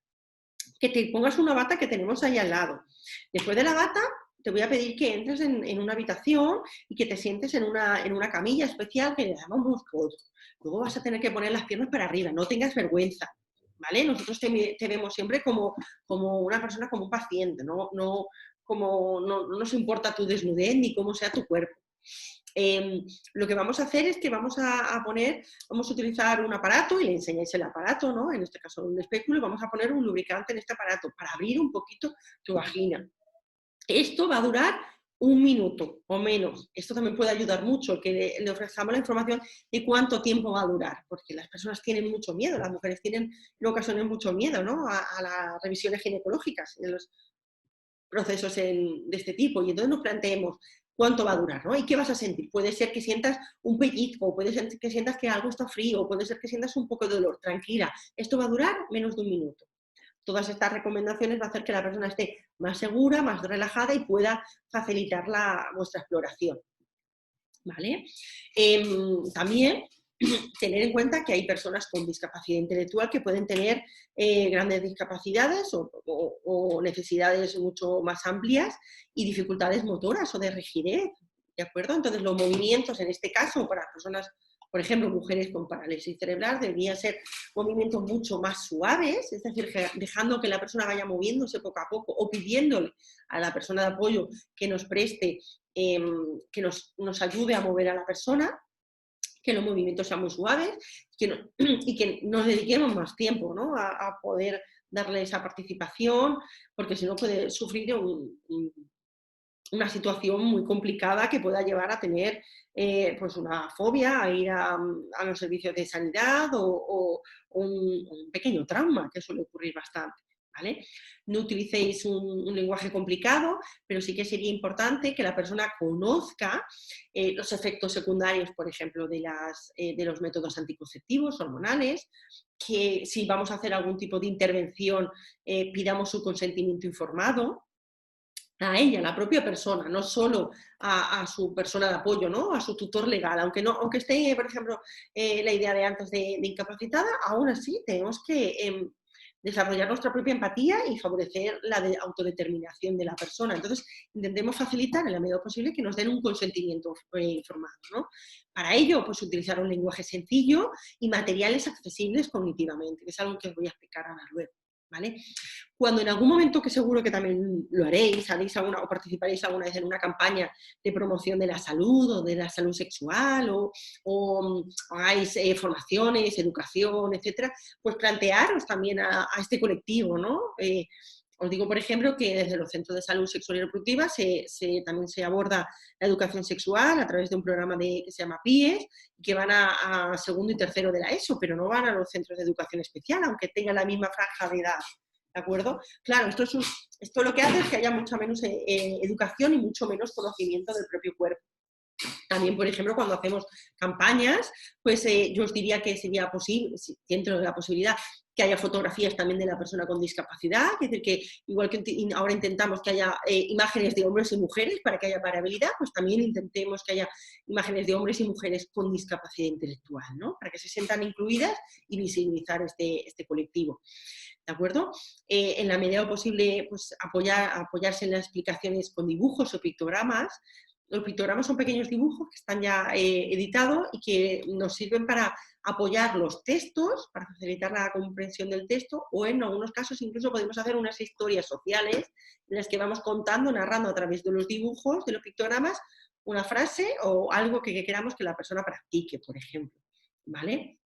Speaker 1: Que te pongas una bata que tenemos ahí al lado. Después de la bata, te voy a pedir que entres en una habitación y que te sientes en una camilla especial que le llamamos codo. Luego vas a tener que poner las piernas para arriba, no tengas vergüenza, ¿vale? Nosotros te vemos siempre como una persona, como un paciente, no nos importa tu desnudez ni cómo sea tu cuerpo. Lo que vamos a hacer es que vamos a utilizar un aparato y le enseñáis el aparato, ¿no? En este caso un espéculo, y vamos a poner un lubricante en este aparato para abrir un poquito tu vagina. Esto va a durar 1 minuto o menos. Esto también puede ayudar mucho, que le ofrezcamos la información de cuánto tiempo va a durar, porque las personas tienen mucho miedo, las mujeres tienen en ocasiones mucho miedo, ¿no? a las revisiones ginecológicas, en los procesos de este tipo, y entonces nos planteemos cuánto va a durar, ¿no? ¿Y qué vas a sentir? Puede ser que sientas un pellizco, puede ser que sientas que algo está frío, puede ser que sientas un poco de dolor. Tranquila, esto va a durar menos de 1 minuto. Todas estas recomendaciones van a hacer que la persona esté más segura, más relajada y pueda facilitar vuestra exploración, ¿vale? También tener en cuenta que hay personas con discapacidad intelectual que pueden tener grandes discapacidades o necesidades mucho más amplias y dificultades motoras o de rigidez, ¿de acuerdo? Entonces los movimientos en este caso para personas, por ejemplo, mujeres con parálisis cerebral, deberían ser movimientos mucho más suaves, es decir, dejando que la persona vaya moviéndose poco a poco o pidiéndole a la persona de apoyo que nos preste, que nos ayude a mover a la persona, que los movimientos sean muy suaves y que nos dediquemos más tiempo, ¿no? a poder darle esa participación, porque si no puede sufrir una situación muy complicada que pueda llevar a tener pues una fobia, a ir a los servicios de sanidad o un pequeño trauma, que suele ocurrir bastante, ¿vale? No utilicéis un lenguaje complicado, pero sí que sería importante que la persona conozca los efectos secundarios, por ejemplo, de los métodos anticonceptivos, hormonales, que si vamos a hacer algún tipo de intervención pidamos su consentimiento informado, a ella, a la propia persona, no solo a su persona de apoyo, ¿no? A su tutor legal, aunque esté, por ejemplo, la idea de antes de incapacitada, aún así tenemos que desarrollar nuestra propia empatía y favorecer la autodeterminación de la persona. Entonces, intentemos facilitar en la medida posible que nos den un consentimiento informado, ¿no? Para ello, pues utilizar un lenguaje sencillo y materiales accesibles cognitivamente, que es algo que os voy a explicar ahora luego, ¿vale? Cuando en algún momento, que seguro que también lo haréis, o participaréis alguna vez en una campaña de promoción de la salud o de la salud sexual o hagáis formaciones, educación, etcétera, pues plantearos también a este colectivo, ¿no? Os digo, por ejemplo, que desde los centros de salud sexual y reproductiva también se aborda la educación sexual a través de un programa que se llama PIES, que van a segundo y tercero de la ESO, pero no van a los centros de educación especial, aunque tengan la misma franja de edad, ¿de acuerdo? Claro, esto lo que hace es que haya mucha menos educación y mucho menos conocimiento del propio cuerpo. También, por ejemplo, cuando hacemos campañas, pues yo os diría que sería posible, dentro de la posibilidad, que haya fotografías también de la persona con discapacidad, es decir, que igual que ahora intentamos que haya imágenes de hombres y mujeres para que haya variabilidad, pues también intentemos que haya imágenes de hombres y mujeres con discapacidad intelectual, ¿no? Para que se sientan incluidas y visibilizar este colectivo. ¿De acuerdo? En la medida posible, pues apoyarse en las explicaciones con dibujos o pictogramas. Los pictogramas son pequeños dibujos que están ya editados y que nos sirven para apoyar los textos, para facilitar la comprensión del texto, o en algunos casos incluso podemos hacer unas historias sociales en las que vamos contando, narrando a través de los dibujos, de los pictogramas, una frase o algo que queramos que la persona practique, por ejemplo, ¿vale?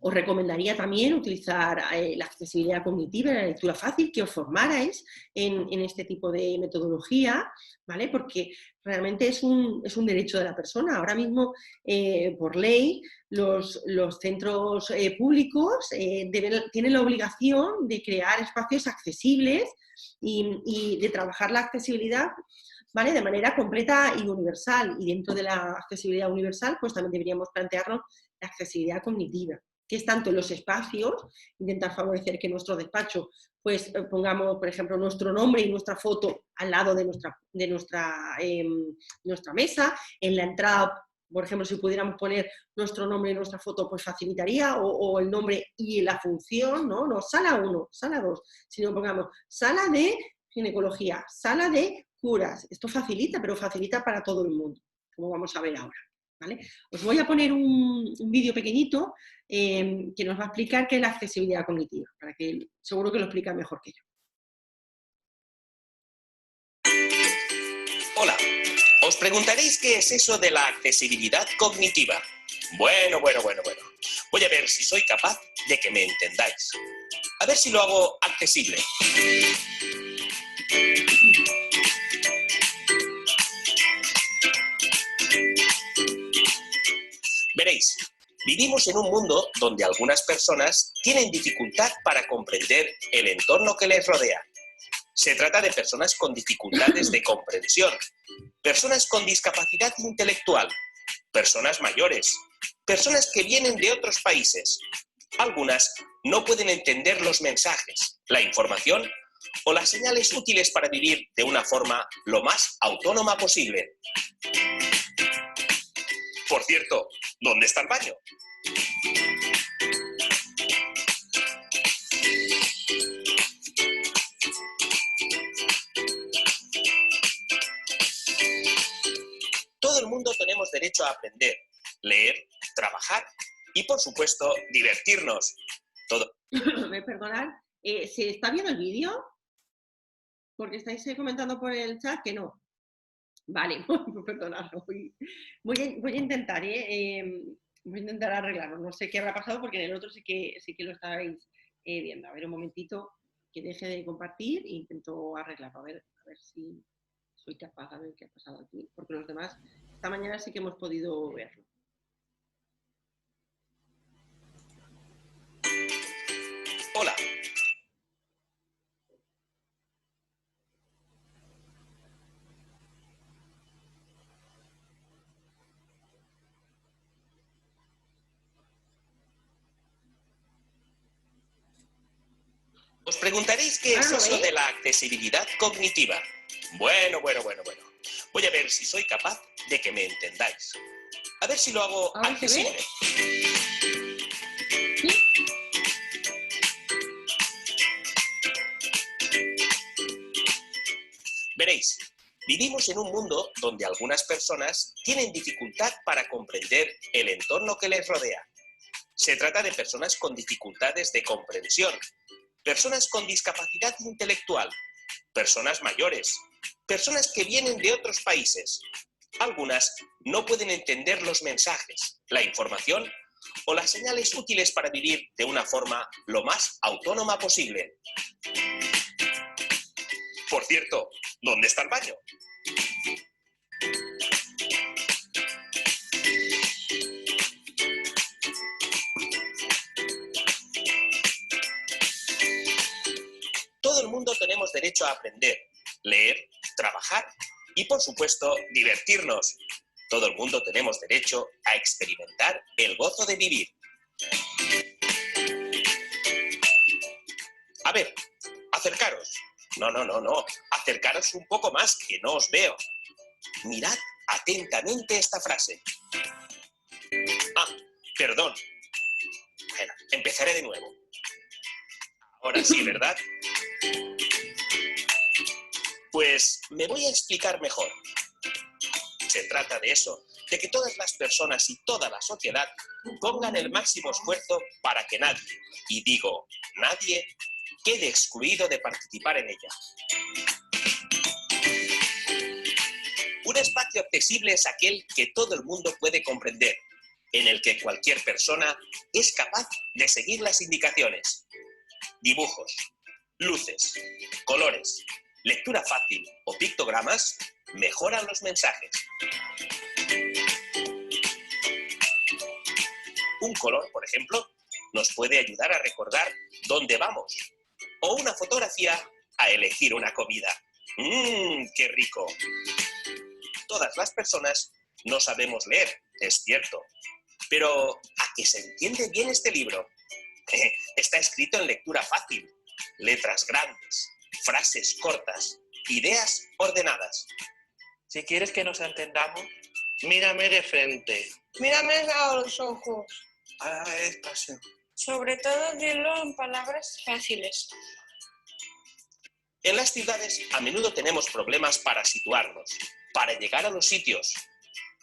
Speaker 1: Os recomendaría también utilizar la accesibilidad cognitiva, la lectura fácil, que os formarais en este tipo de metodología, ¿vale? Porque realmente es un derecho de la persona. Ahora mismo, por ley, los centros públicos tienen la obligación de crear espacios accesibles y de trabajar la accesibilidad, ¿vale? De manera completa y universal. Y dentro de la accesibilidad universal, pues también deberíamos plantearnos la accesibilidad cognitiva, que es tanto en los espacios, intentar favorecer que en nuestro despacho pues pongamos, por ejemplo, nuestro nombre y nuestra foto al lado de nuestra mesa. En la entrada, por ejemplo, si pudiéramos poner nuestro nombre y nuestra foto, pues facilitaría, o el nombre y la función, no sala 1, sala 2, sino pongamos sala de ginecología, sala de curas. Esto facilita, pero facilita para todo el mundo, como vamos a ver ahora, ¿vale? Os voy a poner un vídeo pequeñito que nos va a explicar qué es la accesibilidad cognitiva, para que seguro que lo explica mejor que yo.
Speaker 8: Hola, os preguntaréis qué es eso de la accesibilidad cognitiva. Bueno. Voy a ver si soy capaz de que me entendáis. A ver si lo hago accesible. Veréis, vivimos en un mundo donde algunas personas tienen dificultad para comprender el entorno que les rodea. Se trata de personas con dificultades de comprensión, personas con discapacidad intelectual, personas mayores, personas que vienen de otros países. Algunas no pueden entender los mensajes, la información o las señales útiles para vivir de una forma lo más autónoma posible. Por cierto, ¿dónde está el baño? Todo el mundo tenemos derecho a aprender, leer, trabajar y, por supuesto, divertirnos.
Speaker 1: ¿Me perdonad? ¿Se está viendo el vídeo? Porque estáis comentando por el chat que no. Vale, perdonadlo. Voy a intentar, voy a intentar arreglarlo. No sé qué habrá pasado porque en el otro sí que lo estáis viendo. A ver, un momentito que deje de compartir e intento arreglarlo. A ver si soy capaz de ver qué ha pasado aquí. Porque los demás, esta mañana sí que hemos podido verlo.
Speaker 8: Hola. Os preguntaréis qué es eso de la accesibilidad cognitiva. Bueno. Voy a ver si soy capaz de que me entendáis. A ver si lo hago accesible. Veréis, vivimos en un mundo donde algunas personas tienen dificultad para comprender el entorno que les rodea. Se trata de personas con dificultades de comprensión, personas con discapacidad intelectual, personas mayores, personas que vienen de otros países. Algunas no pueden entender los mensajes, la información o las señales útiles para vivir de una forma lo más autónoma posible. Por cierto, ¿dónde está el baño? Todo el mundo tenemos derecho a aprender, leer, trabajar y, por supuesto, divertirnos. Todo el mundo tenemos derecho a experimentar el gozo de vivir. A ver, acercaros. No. Acercaros un poco más, que no os veo. Mirad atentamente esta frase. Ah, perdón. Bueno, empezaré de nuevo. Ahora sí, ¿verdad? Pues me voy a explicar mejor. Se trata de eso, de que todas las personas y toda la sociedad pongan el máximo esfuerzo para que nadie, y digo nadie, quede excluido de participar en ella. Un espacio accesible es aquel que todo el mundo puede comprender, en el que cualquier persona es capaz de seguir las indicaciones. Dibujos, luces, colores, lectura fácil o pictogramas mejoran los mensajes. Un color, por ejemplo, nos puede ayudar a recordar dónde vamos, o una fotografía a elegir una comida. ¡Qué rico! Todas las personas no sabemos leer, es cierto, pero ¿a qué se entiende bien este libro? Está escrito en lectura fácil, letras grandes, frases cortas, ideas ordenadas.
Speaker 4: Si quieres que nos entendamos, mírame de frente.
Speaker 5: Mírame a los ojos.
Speaker 4: Despacio.
Speaker 5: Sobre todo dilo en palabras fáciles.
Speaker 8: En las ciudades a menudo tenemos problemas para situarnos, para llegar a los sitios.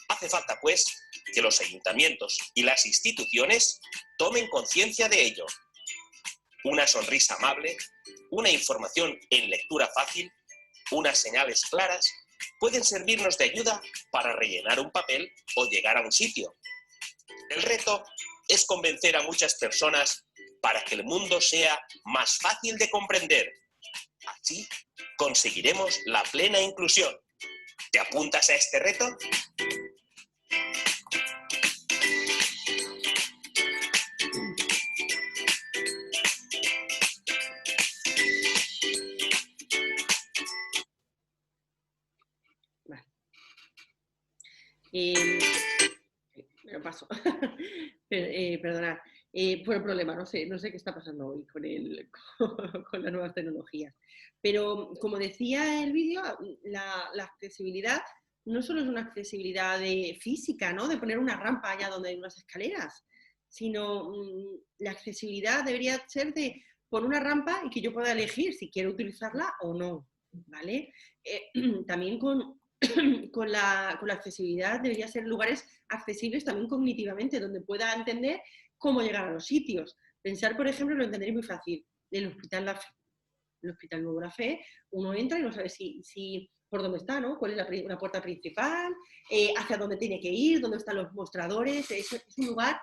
Speaker 8: Hace falta, pues, que los ayuntamientos y las instituciones tomen conciencia de ello. Una sonrisa amable, una información en lectura fácil, unas señales claras, pueden servirnos de ayuda para rellenar un papel o llegar a un sitio. El reto es convencer a muchas personas para que el mundo sea más fácil de comprender. Así conseguiremos la plena inclusión. ¿Te apuntas a este reto?
Speaker 1: Me lo paso. Perdonad. Por el problema, no sé qué está pasando hoy con las nuevas tecnologías. Pero como decía el vídeo, la accesibilidad no solo es una accesibilidad física, ¿no? De poner una rampa allá donde hay unas escaleras, sino la accesibilidad debería ser de poner una rampa y que yo pueda elegir si quiero utilizarla o no, ¿vale? También con la accesibilidad debería ser lugares accesibles también cognitivamente, donde pueda entender cómo llegar a los sitios. Pensar, por ejemplo, lo entenderéis muy fácil, el Hospital Nuevo La Fe, uno entra y no sabe si por dónde está, ¿no? Cuál es la puerta principal, hacia dónde tiene que ir, dónde están los mostradores. Es un lugar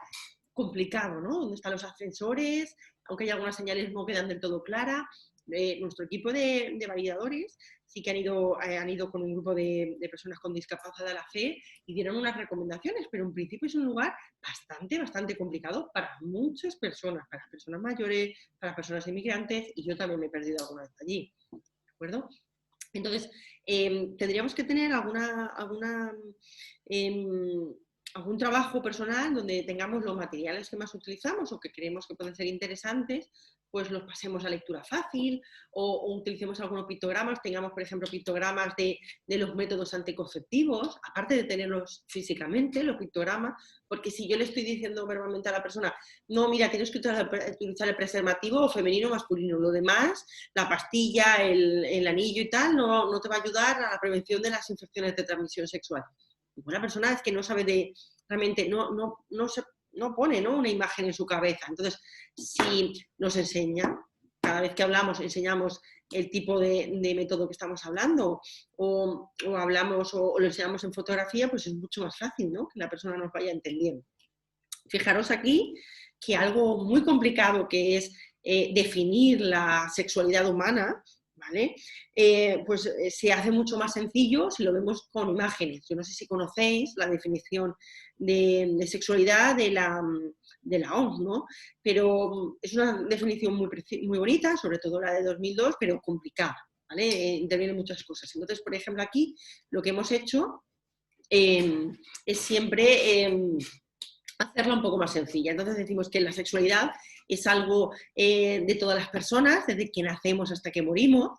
Speaker 1: complicado, ¿no? Dónde están los ascensores, aunque hay algunas señales no quedan del todo claras. Nuestro equipo de validadores sí que han ido con un grupo de personas con discapacidad a La Fe y dieron unas recomendaciones, pero en principio es un lugar bastante complicado para muchas personas, para personas mayores, para personas inmigrantes, y yo también me he perdido alguna vez allí, ¿de acuerdo? Entonces, tendríamos que tener algún trabajo personal donde tengamos los materiales que más utilizamos o que creemos que pueden ser interesantes, pues los pasemos a lectura fácil o utilicemos algunos pictogramas, tengamos, por ejemplo, pictogramas de los métodos anticonceptivos, aparte de tenerlos físicamente, los pictogramas, porque si yo le estoy diciendo verbalmente a la persona, no, mira, tienes que utilizar el preservativo femenino o masculino, lo demás, la pastilla, el anillo y tal, no te va a ayudar a la prevención de las infecciones de transmisión sexual. Y la persona es que no sabe realmente no pone, ¿no?, una imagen en su cabeza. Entonces, si nos enseña, cada vez que hablamos, enseñamos el tipo de método que estamos hablando o hablamos o lo enseñamos en fotografía, pues es mucho más fácil, ¿no?, que la persona nos vaya entendiendo. Fijaros aquí que algo muy complicado que es definir la sexualidad humana, ¿vale? Pues se hace mucho más sencillo si lo vemos con imágenes. Yo no sé si conocéis la definición de sexualidad de la OMS, ¿no? Pero es una definición muy bonita, sobre todo la de 2002, pero complicada, ¿vale? Intervienen muchas cosas. Entonces, por ejemplo, aquí lo que hemos hecho es siempre hacerla un poco más sencilla. Entonces decimos que la sexualidad es algo de todas las personas, desde que nacemos hasta que morimos.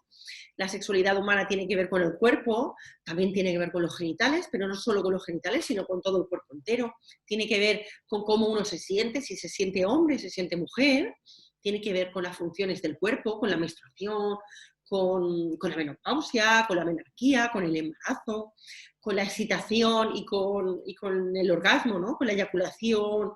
Speaker 1: La sexualidad humana tiene que ver con el cuerpo, también tiene que ver con los genitales, pero no solo con los genitales, sino con todo el cuerpo entero. Tiene que ver con cómo uno se siente, si se siente hombre, si se siente mujer. Tiene que ver con las funciones del cuerpo, con la menstruación, con la menopausia, con la menarquía, con el embarazo, con la excitación y con el orgasmo, ¿no? Con la eyaculación,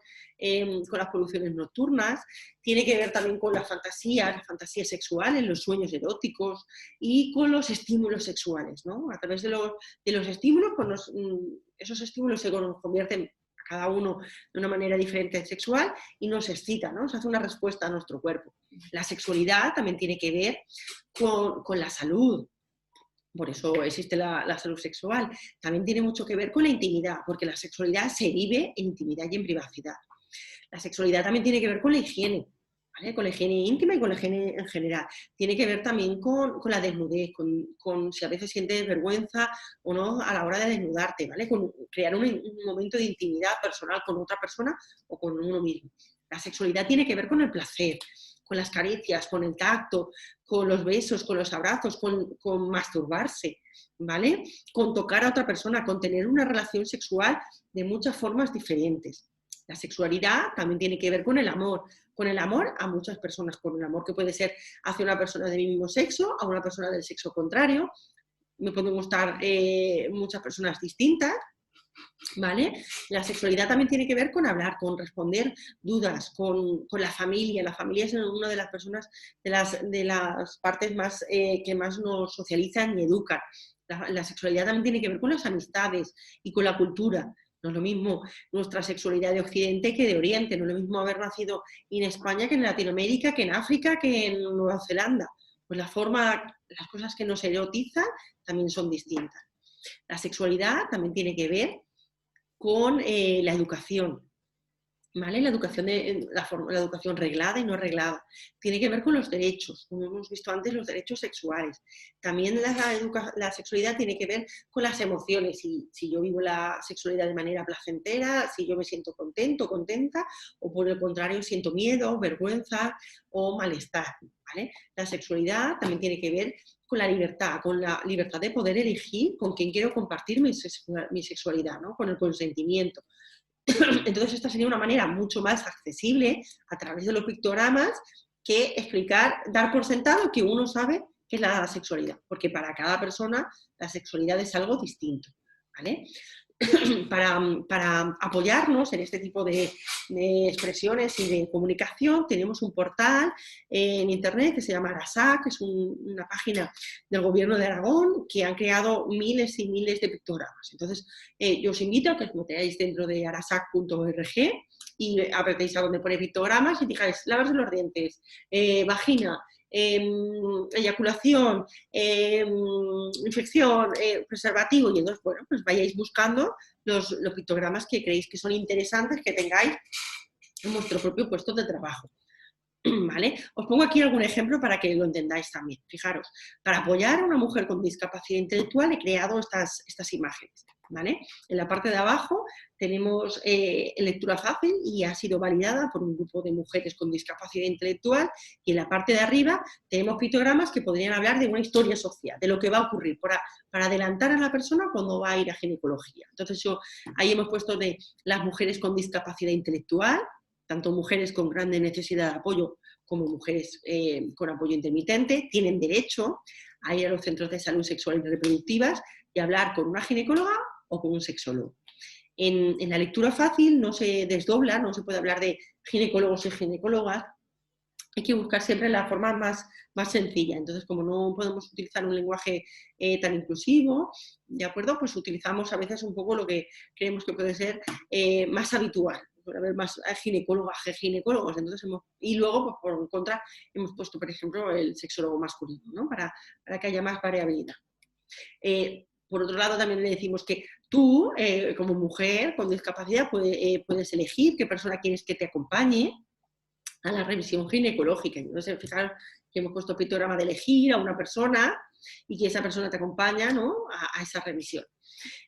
Speaker 1: con las poluciones nocturnas. Tiene que ver también con las fantasías sexuales, los sueños eróticos y con los estímulos sexuales, ¿no? A través de los estímulos, pues esos estímulos se convierten cada uno de una manera diferente sexual y nos excita, ¿no? Nos hace una respuesta a nuestro cuerpo. La sexualidad también tiene que ver con la salud. Por eso existe la salud sexual. También tiene mucho que ver con la intimidad, porque la sexualidad se vive en intimidad y en privacidad. La sexualidad también tiene que ver con la higiene, ¿vale? Con la higiene íntima y con la higiene en general. Tiene que ver también con la desnudez, con si a veces sientes vergüenza o no a la hora de desnudarte, ¿vale? Con crear un momento de intimidad personal con otra persona o con uno mismo. La sexualidad tiene que ver con el placer, con las caricias, con el tacto, con los besos, con los abrazos, con masturbarse, ¿vale? Con tocar a otra persona, con tener una relación sexual de muchas formas diferentes. La sexualidad también tiene que ver con el amor a muchas personas, con el amor que puede ser hacia una persona de mi mismo sexo, a una persona del sexo contrario. Me pueden gustar muchas personas distintas, ¿vale? La sexualidad también tiene que ver con hablar, con responder dudas, con la familia. La familia es una de las personas, de las partes más, que más nos socializan y educan. La sexualidad también tiene que ver con las amistades y con la cultura. No es lo mismo nuestra sexualidad de Occidente que de Oriente. No es lo mismo haber nacido en España que en Latinoamérica, que en África, que en Nueva Zelanda. Pues las cosas que nos erotizan también son distintas. La sexualidad también tiene que ver con la educación, ¿vale? La educación reglada y no reglada. Tiene que ver con los derechos, como hemos visto antes, los derechos sexuales. También la sexualidad tiene que ver con las emociones, si yo vivo la sexualidad de manera placentera, si yo me siento contento, contenta, o por el contrario siento miedo, vergüenza o malestar, ¿vale? La sexualidad también tiene que ver con la libertad de poder elegir con quién quiero compartir mi sexualidad, ¿no? Con el consentimiento. Entonces esta sería una manera mucho más accesible a través de los pictogramas que dar por sentado que uno sabe qué es la sexualidad, porque para cada persona la sexualidad es algo distinto, ¿vale? Para apoyarnos en este tipo de expresiones y de comunicación tenemos un portal en internet que se llama Arasac, que es una página del gobierno de Aragón que han creado miles y miles de pictogramas. Entonces yo os invito a que os metáis dentro de arasac.org y apretéis a donde pone pictogramas y digáis lavarse los dientes, vagina, eyaculación, infección, preservativo, y entonces, bueno, pues vayáis buscando los pictogramas que creéis que son interesantes, que tengáis en vuestro propio puesto de trabajo. ¿Vale? Os pongo aquí algún ejemplo para que lo entendáis también. Fijaros, para apoyar a una mujer con discapacidad intelectual he creado estas imágenes, ¿vale? En la parte de abajo tenemos lectura fácil y ha sido validada por un grupo de mujeres con discapacidad intelectual, y en la parte de arriba tenemos pictogramas que podrían hablar de una historia social, de lo que va a ocurrir para adelantar a la persona cuando va a ir a ginecología. Entonces ahí hemos puesto de las mujeres con discapacidad intelectual, tanto mujeres con grande necesidad de apoyo como mujeres con apoyo intermitente, tienen derecho a ir a los centros de salud sexual y reproductivas y hablar con una ginecóloga o con un sexólogo. En la lectura fácil no se desdobla, no se puede hablar de ginecólogos y ginecólogas, hay que buscar siempre la forma más sencilla. Entonces, como no podemos utilizar un lenguaje tan inclusivo, ¿de acuerdo? Pues utilizamos a veces un poco lo que creemos que puede ser más habitual. Puede haber más ginecólogas que ginecólogos. Entonces y luego, pues, por contra, hemos puesto, por ejemplo, el sexólogo masculino, ¿no? Para que haya más variabilidad. Por otro lado, también le decimos que tú, como mujer con discapacidad, puedes elegir qué persona quieres que te acompañe, a la revisión ginecológica. Entonces, fijaros que hemos puesto pictograma de elegir a una persona y que esa persona te acompaña, ¿no?, a esa revisión.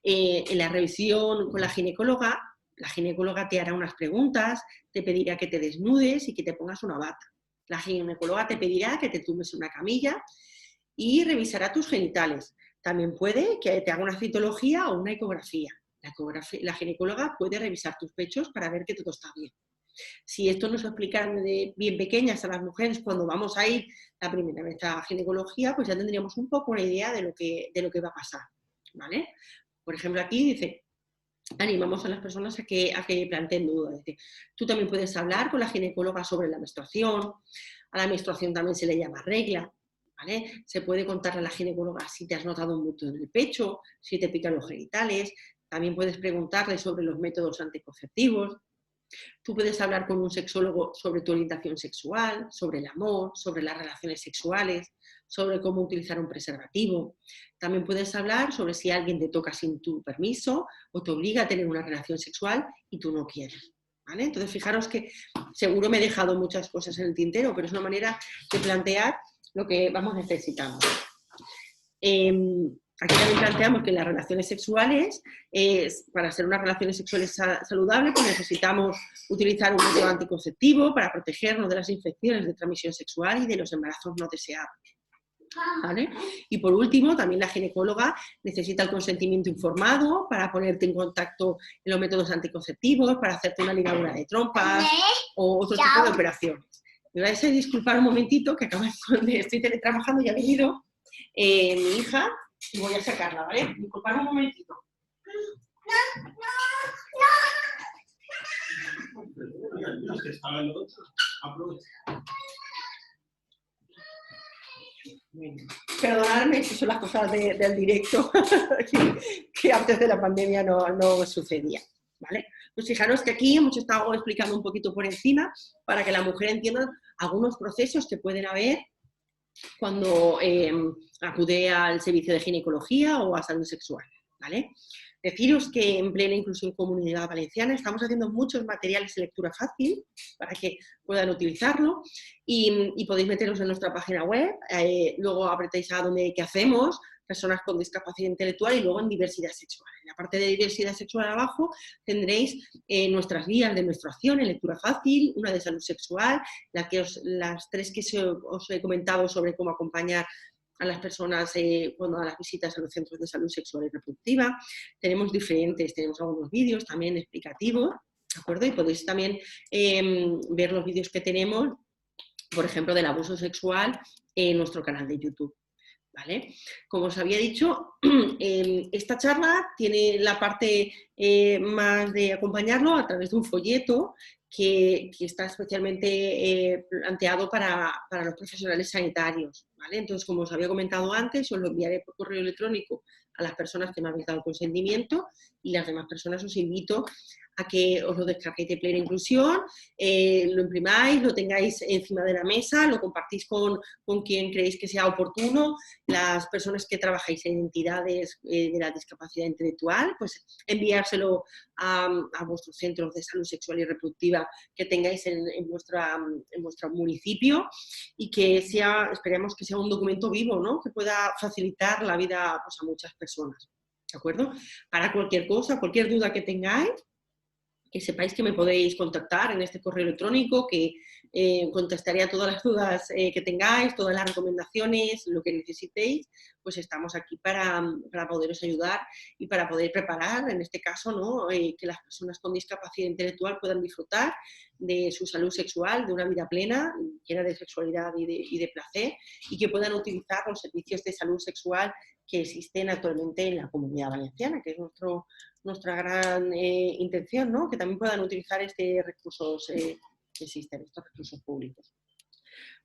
Speaker 1: En la revisión con la ginecóloga te hará unas preguntas, te pedirá que te desnudes y que te pongas una bata. La ginecóloga te pedirá que te tumbes en una camilla y revisará tus genitales. También puede que te haga una citología o una ecografía. La ginecóloga puede revisar tus pechos para ver que todo está bien. Si esto nos lo explican de bien pequeñas a las mujeres cuando vamos a ir la primera vez a ginecología, pues ya tendríamos un poco una idea de lo que va a pasar, ¿vale? Por ejemplo, aquí dice, animamos a las personas a que planteen dudas. Dice, tú también puedes hablar con la ginecóloga sobre la menstruación. A la menstruación también se le llama regla, ¿vale? Se puede contarle a la ginecóloga si te has notado un bulto en el pecho, si te pican los genitales. También puedes preguntarle sobre los métodos anticonceptivos. Tú puedes hablar con un sexólogo sobre tu orientación sexual, sobre el amor, sobre las relaciones sexuales, sobre cómo utilizar un preservativo. También puedes hablar sobre si alguien te toca sin tu permiso o te obliga a tener una relación sexual y tú no quieres, ¿vale? Entonces, fijaros que seguro me he dejado muchas cosas en el tintero, pero es una manera de plantear lo que vamos necesitando. Aquí también planteamos que las relaciones sexuales, para ser unas relaciones sexuales saludables, pues necesitamos utilizar un método anticonceptivo para protegernos de las infecciones de transmisión sexual y de los embarazos no deseados, ¿vale? Y por último, también la ginecóloga necesita el consentimiento informado para ponerte en contacto en los métodos anticonceptivos, para hacerte una ligadura de trompas o otro tipo de operaciones. Me vais a disculpar un momentito, que estoy teletrabajando y ha venido mi hija. Y voy a sacarla, ¿vale? Disculpad un momentito. Perdonadme, que son las cosas del directo que antes de la pandemia no sucedía, ¿vale? Pues fijaros que aquí hemos estado explicando un poquito por encima para que la mujer entienda algunos procesos que pueden haber cuando acude al servicio de ginecología o a salud sexual, ¿vale? Deciros que en Plena Inclusión Comunidad Valenciana estamos haciendo muchos materiales de lectura fácil para que puedan utilizarlo y podéis meteros en nuestra página web, luego apretáis a donde qué hacemos, personas con discapacidad intelectual y luego en diversidad sexual. En la parte de diversidad sexual abajo tendréis nuestras guías de menstruación en lectura fácil, una de salud sexual, las tres que os he comentado sobre cómo acompañar a las personas cuando a las visitas a los centros de salud sexual y reproductiva. Tenemos algunos vídeos también explicativos, ¿de acuerdo? Y podéis también ver los vídeos que tenemos, por ejemplo, del abuso sexual en nuestro canal de YouTube, ¿vale? Como os había dicho, esta charla tiene la parte más de acompañarlo a través de un folleto que está especialmente planteado para los profesionales sanitarios, ¿vale? Entonces, como os había comentado antes, os lo enviaré por correo electrónico a las personas que me habéis dado consentimiento y las demás personas os invito a que os lo descarguéis de Plena Inclusión, lo imprimáis, lo tengáis encima de la mesa, lo compartís con quien creéis que sea oportuno. Las personas que trabajáis en entidades de la discapacidad intelectual, pues enviárselo a vuestros centros de salud sexual y reproductiva que tengáis en vuestro municipio y que esperemos que sea un documento vivo, ¿no? Que pueda facilitar la vida, pues, a muchas personas, ¿de acuerdo? Para cualquier cosa, cualquier duda que tengáis, que sepáis que me podéis contactar en este correo electrónico, que contestaré a todas las dudas que tengáis, todas las recomendaciones, lo que necesitéis, pues estamos aquí para poderos ayudar y para poder preparar, en este caso, ¿no? Que las personas con discapacidad intelectual puedan disfrutar de su salud sexual, de una vida plena, llena de sexualidad y de placer, y que puedan utilizar los servicios de salud sexual que existen actualmente en la Comunidad Valenciana, que es nuestra gran intención, ¿no? Que también puedan utilizar estos recursos que existen, estos recursos públicos.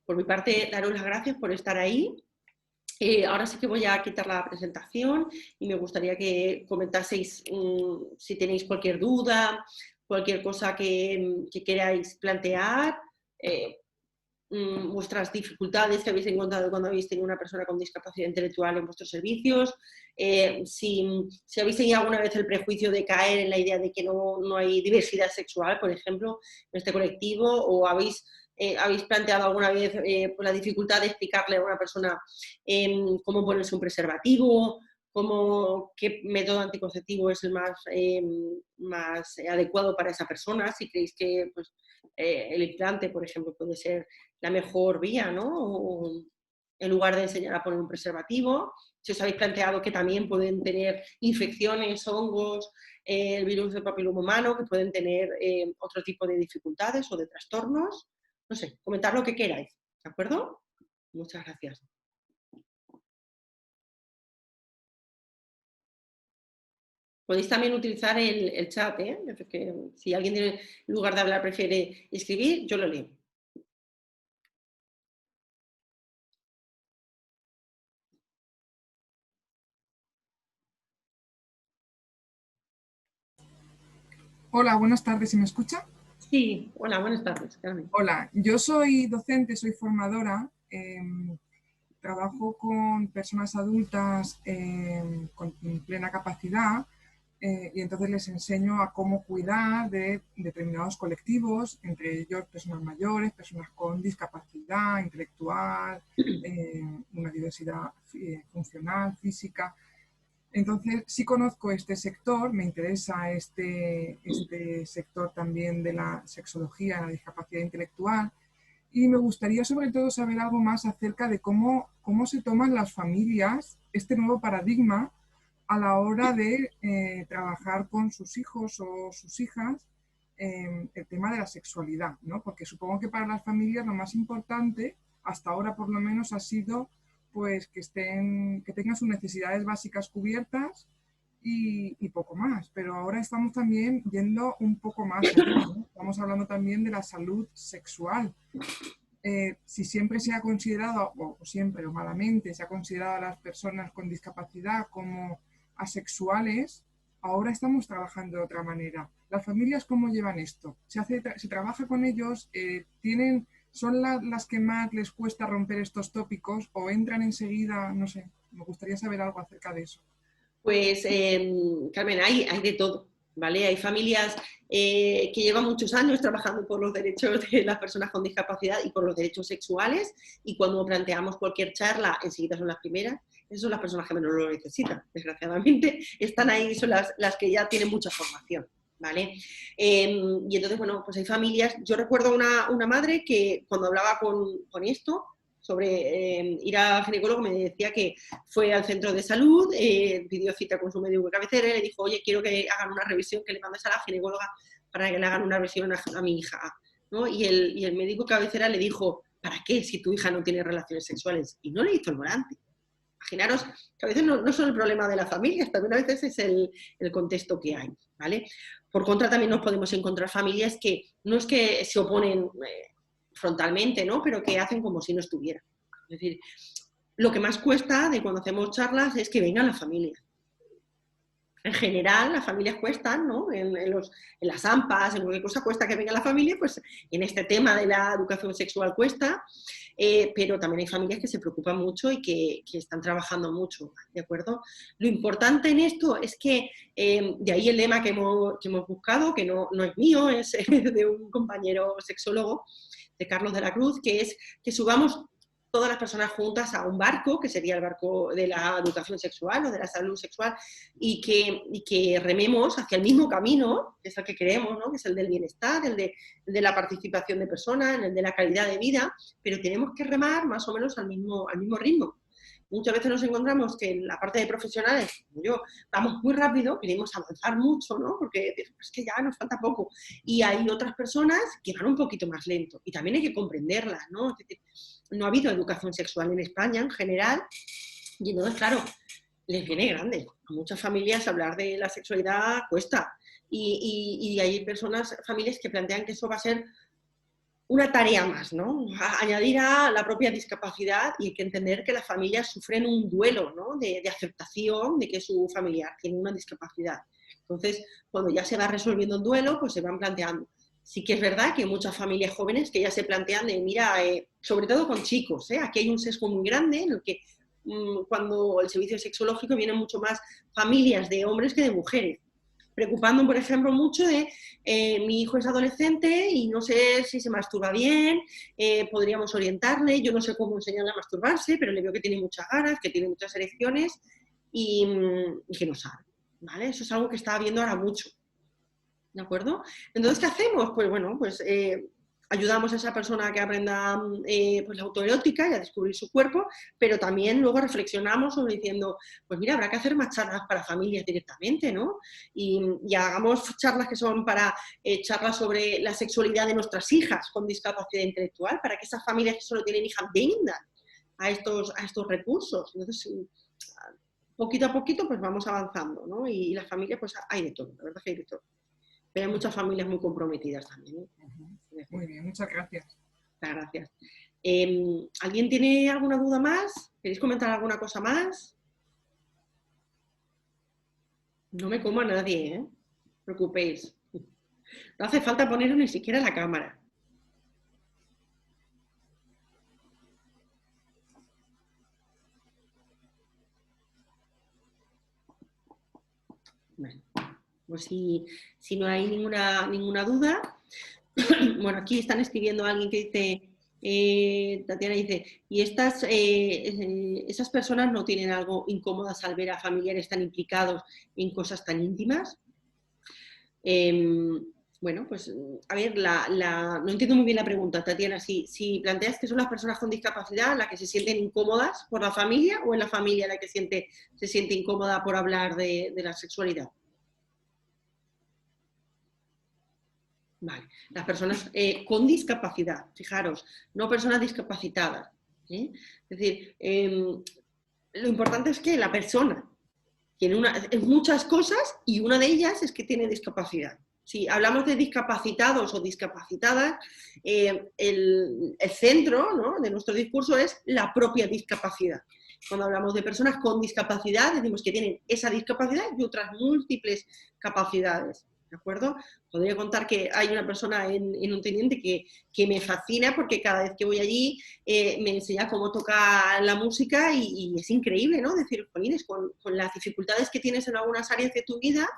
Speaker 1: Por mi parte, daros las gracias por estar ahí. Ahora sí que voy a quitar la presentación y me gustaría que comentaseis si tenéis cualquier duda, cualquier cosa que queráis plantear, vuestras dificultades que habéis encontrado cuando habéis tenido una persona con discapacidad intelectual en vuestros servicios, si habéis tenido alguna vez el prejuicio de caer en la idea de que no hay diversidad sexual, por ejemplo, en este colectivo, o habéis habéis planteado alguna vez pues la dificultad de explicarle a una persona cómo ponerse un preservativo, qué método anticonceptivo es el más adecuado para esa persona, si creéis que pues, el implante, por ejemplo, puede ser la mejor vía, ¿no? O, en lugar de enseñar a poner un preservativo, si os habéis planteado que también pueden tener infecciones, hongos, el virus del papiloma humano, que pueden tener otro tipo de dificultades o de trastornos. No sé, comentar lo que queráis, ¿de acuerdo? Muchas gracias. Podéis también utilizar el chat, que si alguien en lugar de hablar prefiere escribir, yo lo leo.
Speaker 9: Hola, buenas tardes, ¿se me escucha?
Speaker 1: Sí, hola, buenas tardes, Carmen.
Speaker 9: Hola, yo soy docente, soy formadora, trabajo con personas adultas con plena capacidad y entonces les enseño a cómo cuidar de determinados colectivos, entre ellos personas mayores, personas con discapacidad intelectual, una diversidad funcional, física. Entonces, sí conozco este sector, me interesa este sector también de la sexología, la discapacidad intelectual, y me gustaría sobre todo saber algo más acerca de cómo se toman las familias este nuevo paradigma a la hora de trabajar con sus hijos o sus hijas el tema de la sexualidad, ¿no? Porque supongo que para las familias lo más importante, hasta ahora por lo menos, ha sido pues que tengan sus necesidades básicas cubiertas y poco más. Pero ahora estamos también yendo un poco más allá, ¿no? Estamos hablando también de la salud sexual. Si siempre se ha considerado, o siempre o malamente, se ha considerado a las personas con discapacidad como asexuales, ahora estamos trabajando de otra manera. ¿Las familias cómo llevan esto? ¿Se trabaja con ellos? ¿Son las que más les cuesta romper estos tópicos o entran enseguida? No sé, me gustaría saber algo acerca de eso.
Speaker 1: Pues, Carmen, hay de todo, ¿vale? Hay familias que llevan muchos años trabajando por los derechos de las personas con discapacidad y por los derechos sexuales, y cuando planteamos cualquier charla, enseguida son las primeras. Esas son las personas que menos lo necesitan, desgraciadamente. Están ahí, son las que ya tienen mucha formación. ¿Vale? Y entonces, bueno, pues hay familias. Yo recuerdo una madre que cuando hablaba con esto, sobre ir al ginecólogo, me decía que fue al centro de salud, pidió cita con su médico de cabecera y le dijo, oye, quiero que hagan una revisión, que le mandes a la ginecóloga para que le hagan una revisión a mi hija, ¿no? Y el médico de cabecera le dijo, ¿para qué si tu hija no tiene relaciones sexuales? Y no le hizo el volante. Imaginaros que a veces no son el problema de las familias, también a veces es el contexto que hay, ¿vale? Por contra, también nos podemos encontrar familias que no es que se oponen frontalmente, ¿no? Pero que hacen como si no estuvieran. Es decir, lo que más cuesta de cuando hacemos charlas es que vengan las familias. En general, las familias cuestan, ¿no? En las AMPAs, en cualquier cosa cuesta que venga la familia, pues en este tema de la educación sexual cuesta, pero también hay familias que se preocupan mucho y que están trabajando mucho, ¿de acuerdo? Lo importante en esto es que, de ahí el lema que hemos buscado, que no es mío, es de un compañero sexólogo, de Carlos de la Cruz, que es que subamos todas las personas juntas a un barco, que sería el barco de la educación sexual o de la salud sexual, y que rememos hacia el mismo camino, que es el que queremos, ¿no? Que es el del bienestar, el de la participación de personas, el de la calidad de vida, pero tenemos que remar más o menos al mismo ritmo. Muchas veces nos encontramos que en la parte de profesionales, como yo, vamos muy rápido, queremos avanzar mucho, ¿no? Porque es que ya nos falta poco. Y hay otras personas que van un poquito más lento. Y también hay que comprenderlas, ¿no? Es decir, no ha habido educación sexual en España en general. Y entonces, claro, les viene grande. A muchas familias hablar de la sexualidad cuesta. Y hay familias que plantean que eso va a ser una tarea más, ¿no? Añadir a la propia discapacidad, y hay que entender que las familias sufren un duelo, ¿no? de aceptación de que su familiar tiene una discapacidad. Entonces, cuando ya se va resolviendo el duelo, pues se van planteando. Sí que es verdad que hay muchas familias jóvenes que ya se plantean de, mira, sobre todo con chicos, aquí hay un sesgo muy grande en el que cuando el servicio sexológico vienen mucho más familias de hombres que de mujeres. preocupando, por ejemplo, mucho de mi hijo es adolescente y no sé si se masturba bien, podríamos orientarle, yo no sé cómo enseñarle a masturbarse, pero le veo que tiene muchas ganas, que tiene muchas erecciones y que no sabe, ¿vale? Eso es algo que está habiendo ahora mucho, ¿de acuerdo? Entonces, ¿qué hacemos? Pues bueno, pues ayudamos a esa persona a que aprenda pues la autoerótica y a descubrir su cuerpo, pero también luego reflexionamos sobre diciendo, pues mira, habrá que hacer más charlas para familias directamente, ¿no? Y hagamos charlas que son para charlas sobre la sexualidad de nuestras hijas con discapacidad intelectual, para que esas familias que solo tienen hijas vengan a estos recursos. Entonces, poquito a poquito, pues vamos avanzando, ¿no? Y las familias, pues hay de todo, la verdad que hay de todo. Pero hay muchas familias muy comprometidas también, ¿eh?
Speaker 9: Muy bien, muchas gracias.
Speaker 1: Muchas gracias. ¿Alguien tiene alguna duda más? ¿Queréis comentar alguna cosa más? No me como a nadie, ¿eh? No os preocupéis. No hace falta poner ni siquiera la cámara. Bueno, pues si no hay ninguna duda. Bueno, aquí están escribiendo a alguien que dice, Tatiana dice, y esas personas no tienen algo incómodas al ver a familiares tan implicados en cosas tan íntimas. Bueno, pues a ver, no entiendo muy bien la pregunta, Tatiana, si planteas que son las personas con discapacidad las que se sienten incómodas por la familia o es la familia la que se siente incómoda por hablar de la sexualidad. Vale. Las personas con discapacidad, fijaros, no personas discapacitadas, ¿eh? Es decir, lo importante es que la persona tiene muchas cosas y una de ellas es que tiene discapacidad. Si hablamos de discapacitados o discapacitadas, el centro, ¿no?, de nuestro discurso es la propia discapacidad. Cuando hablamos de personas con discapacidad, decimos que tienen esa discapacidad y otras múltiples capacidades. ¿De acuerdo? Podría contar que hay una persona en un teniente que me fascina porque cada vez que voy allí me enseña cómo toca la música y es increíble, ¿no? Decir, jolines, con las dificultades que tienes en algunas áreas de tu vida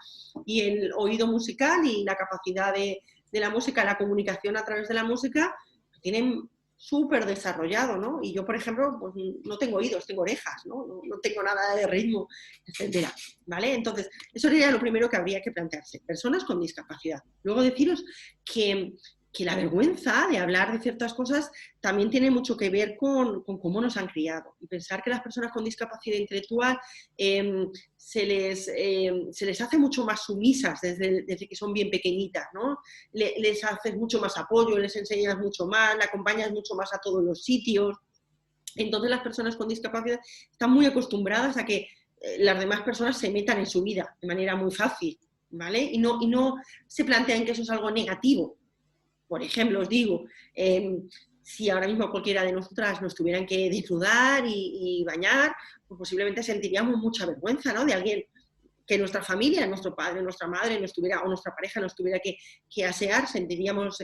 Speaker 1: y el oído musical y la capacidad de la música, la comunicación a través de la música, tienen súper desarrollado, ¿no? Y yo, por ejemplo, pues no tengo oídos, tengo orejas, ¿no? No tengo nada de ritmo, etcétera, ¿vale? Entonces, eso sería lo primero que habría que plantearse, personas con discapacidad. Luego deciros que la vergüenza de hablar de ciertas cosas también tiene mucho que ver con cómo nos han criado. Y pensar que las personas con discapacidad intelectual se les hace mucho más sumisas desde que son bien pequeñitas, ¿no? Les haces mucho más apoyo, les enseñas mucho más, le acompañas mucho más a todos los sitios. Entonces las personas con discapacidad están muy acostumbradas a que las demás personas se metan en su vida de manera muy fácil, ¿vale? Y no se plantean que eso es algo negativo. Por ejemplo, os digo, si ahora mismo cualquiera de nosotras nos tuvieran que desnudar y bañar, pues posiblemente sentiríamos mucha vergüenza, ¿no? De alguien que nuestra familia, nuestro padre, nuestra madre, o nuestra pareja nos tuviera que asear, sentiríamos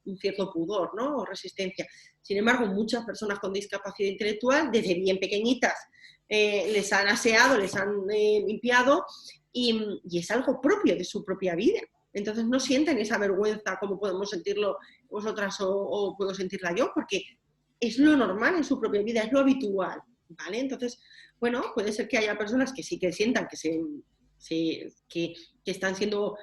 Speaker 1: un cierto pudor, ¿no? O resistencia. Sin embargo, muchas personas con discapacidad intelectual, desde bien pequeñitas, les han aseado, les han limpiado y es algo propio de su propia vida. Entonces no sienten esa vergüenza como podemos sentirlo vosotras o puedo sentirla yo, porque es lo normal en su propia vida, es lo habitual, ¿vale? Entonces, bueno, puede ser que haya personas que sí que sientan que están siendo